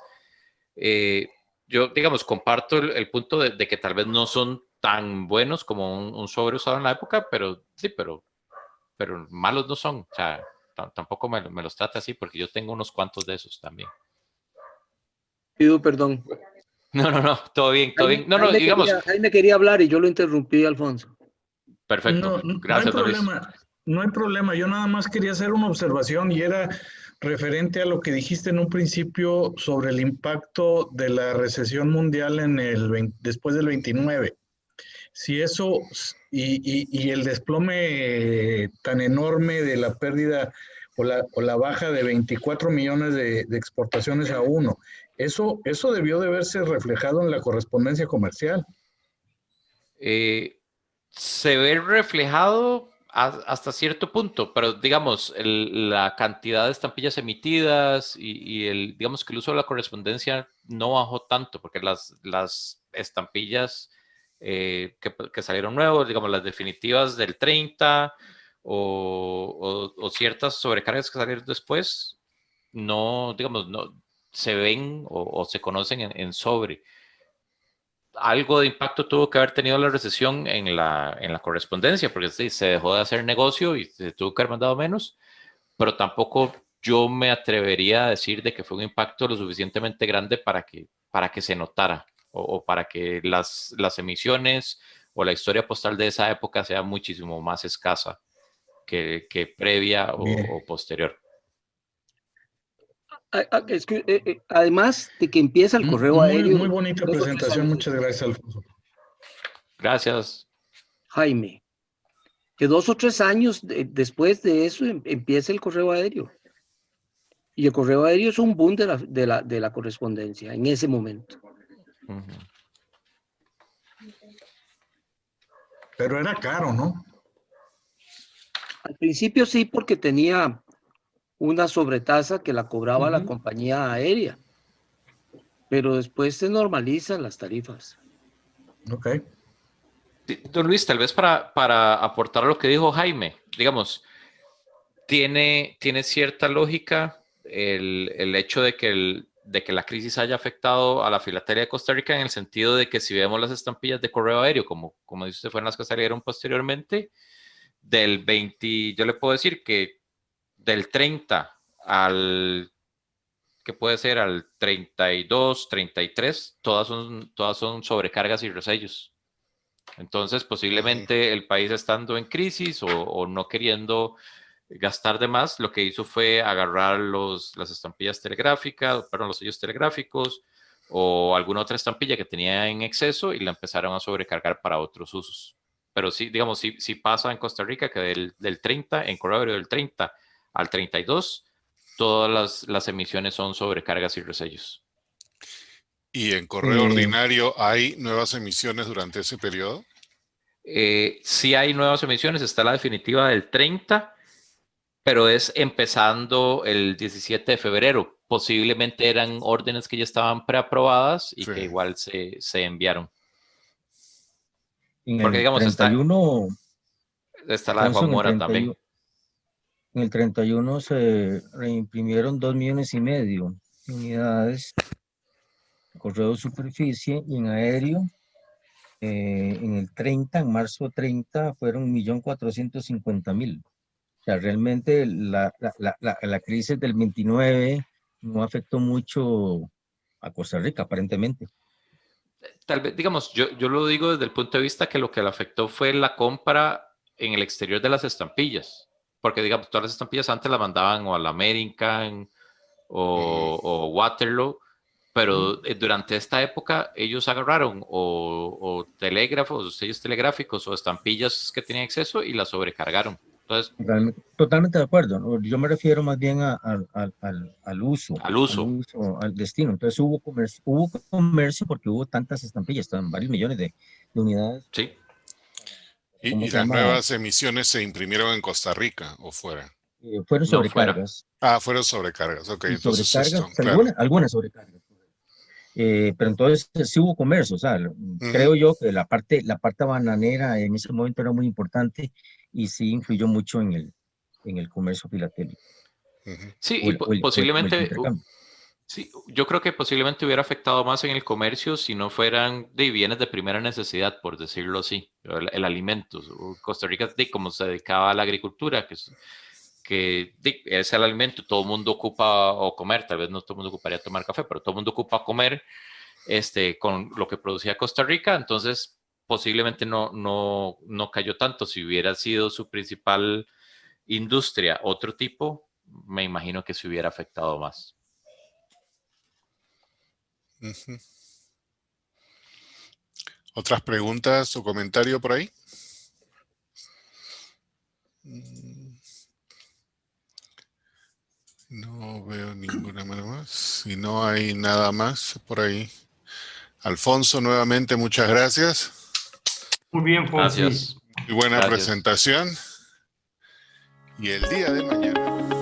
Yo, digamos, comparto el punto de que tal vez no son tan buenos como un sobre usado en la época, pero sí, pero malos no son. O sea, tampoco me los trata así, porque yo tengo unos cuantos de esos también. Pido perdón. No, todo bien, todo bien. No, Jaime digamos. Jaime quería hablar y yo lo interrumpí, Alfonso. Perfecto, gracias, no hay Luis. problema, no hay problema. Yo nada más quería hacer una observación y era referente a lo que dijiste en un principio sobre el impacto de la recesión mundial después del 29. Si eso y el desplome tan enorme de la pérdida o la baja de 24 millones de exportaciones a 1, eso debió de verse reflejado en la correspondencia comercial. Se ve reflejado hasta cierto punto, pero digamos, la cantidad de estampillas emitidas y digamos que el uso de la correspondencia no bajó tanto, porque las estampillas que salieron nuevos, digamos, las definitivas del 30 o ciertas sobrecargas que salieron después, no, digamos, no se ven o se conocen en sobre. Algo de impacto tuvo que haber tenido la recesión en la correspondencia, porque sí, se dejó de hacer negocio y se tuvo que haber mandado menos, pero tampoco yo me atrevería a decir de que fue un impacto lo suficientemente grande para que se notara o para que las emisiones o la historia postal de esa época sea muchísimo más escasa que previa o posterior. Además de que empieza el correo aéreo. Muy bonita presentación, muchas gracias, Alfonso. Gracias. Jaime, que 2 o 3 años después de eso empieza el correo aéreo. Y el correo aéreo es un boom de la correspondencia en ese momento. Pero era caro, ¿no? Al principio sí, porque tenía una sobretasa que la cobraba la compañía aérea, pero después se normalizan las tarifas. Ok. Don Luis, tal vez para aportar a lo que dijo Jaime, digamos, tiene cierta lógica el hecho de que la crisis haya afectado a la filatelia de Costa Rica, en el sentido de que si vemos las estampillas de correo aéreo, como dice usted, fueron las que salieron posteriormente, del 20, yo le puedo decir que del 30 al, que puede ser al 32, 33, todas son sobrecargas y resellos. Entonces, posiblemente el país estando en crisis o no queriendo gastar de más, lo que hizo fue agarrar las estampillas telegráficas, los sellos telegráficos o alguna otra estampilla que tenía en exceso y la empezaron a sobrecargar para otros usos. Pero sí, digamos, sí pasa en Costa Rica que del 30, en correo aéreo del 30 al 32, todas las emisiones son sobrecargas y resellos. ¿Y en correo ordinario hay nuevas emisiones durante ese periodo? Sí hay nuevas emisiones, está la definitiva del 30, pero es empezando el 17 de febrero. Posiblemente eran órdenes que ya estaban preaprobadas y que igual se enviaron. Porque digamos, 31, está la de Juan Mora también. En el 31 se reimprimieron 2,5 millones de unidades de correo de superficie, y en aéreo en el 30, en marzo 30, fueron 1.450.000. O sea, realmente la crisis del 29 no afectó mucho a Costa Rica, aparentemente. Tal vez, digamos, yo lo digo desde el punto de vista que lo que le afectó fue la compra en el exterior de las estampillas. Porque, digamos, todas las estampillas antes las mandaban o a la American o Waterloo, pero durante esta época ellos agarraron o telégrafos, o sellos telegráficos o estampillas que tenían exceso y las sobrecargaron. Entonces, totalmente de acuerdo. Yo me refiero más bien al uso. Al destino. Entonces hubo comercio porque hubo tantas estampillas, varios millones de unidades. Sí. ¿Y las nuevas emisiones se imprimieron en Costa Rica o fuera? Fueron sobrecargas. Fueron sobrecargas, ok. Entonces sobrecargas, algunas sobrecargas. Pero entonces sí hubo comercio, o sea, creo yo que la parte bananera en ese momento era muy importante y sí influyó mucho en el comercio filatélico. Sí, y posiblemente, sí, yo creo que posiblemente hubiera afectado más en el comercio si no fueran de bienes de primera necesidad, por decirlo así, el alimento. Costa Rica, como se dedicaba a la agricultura, que es el alimento, todo el mundo ocupa o comer, tal vez no todo el mundo ocuparía tomar café, pero todo el mundo ocupa comer con lo que producía Costa Rica, entonces posiblemente no cayó tanto. Si hubiera sido su principal industria otro tipo, me imagino que se hubiera afectado más. ¿Otras preguntas o comentarios por ahí? No veo ninguna más. Si no hay nada más por ahí. Alfonso, nuevamente muchas gracias. Muy bien, Fonsi. Gracias. Muy buena Gracias. presentación. Y el día de mañana.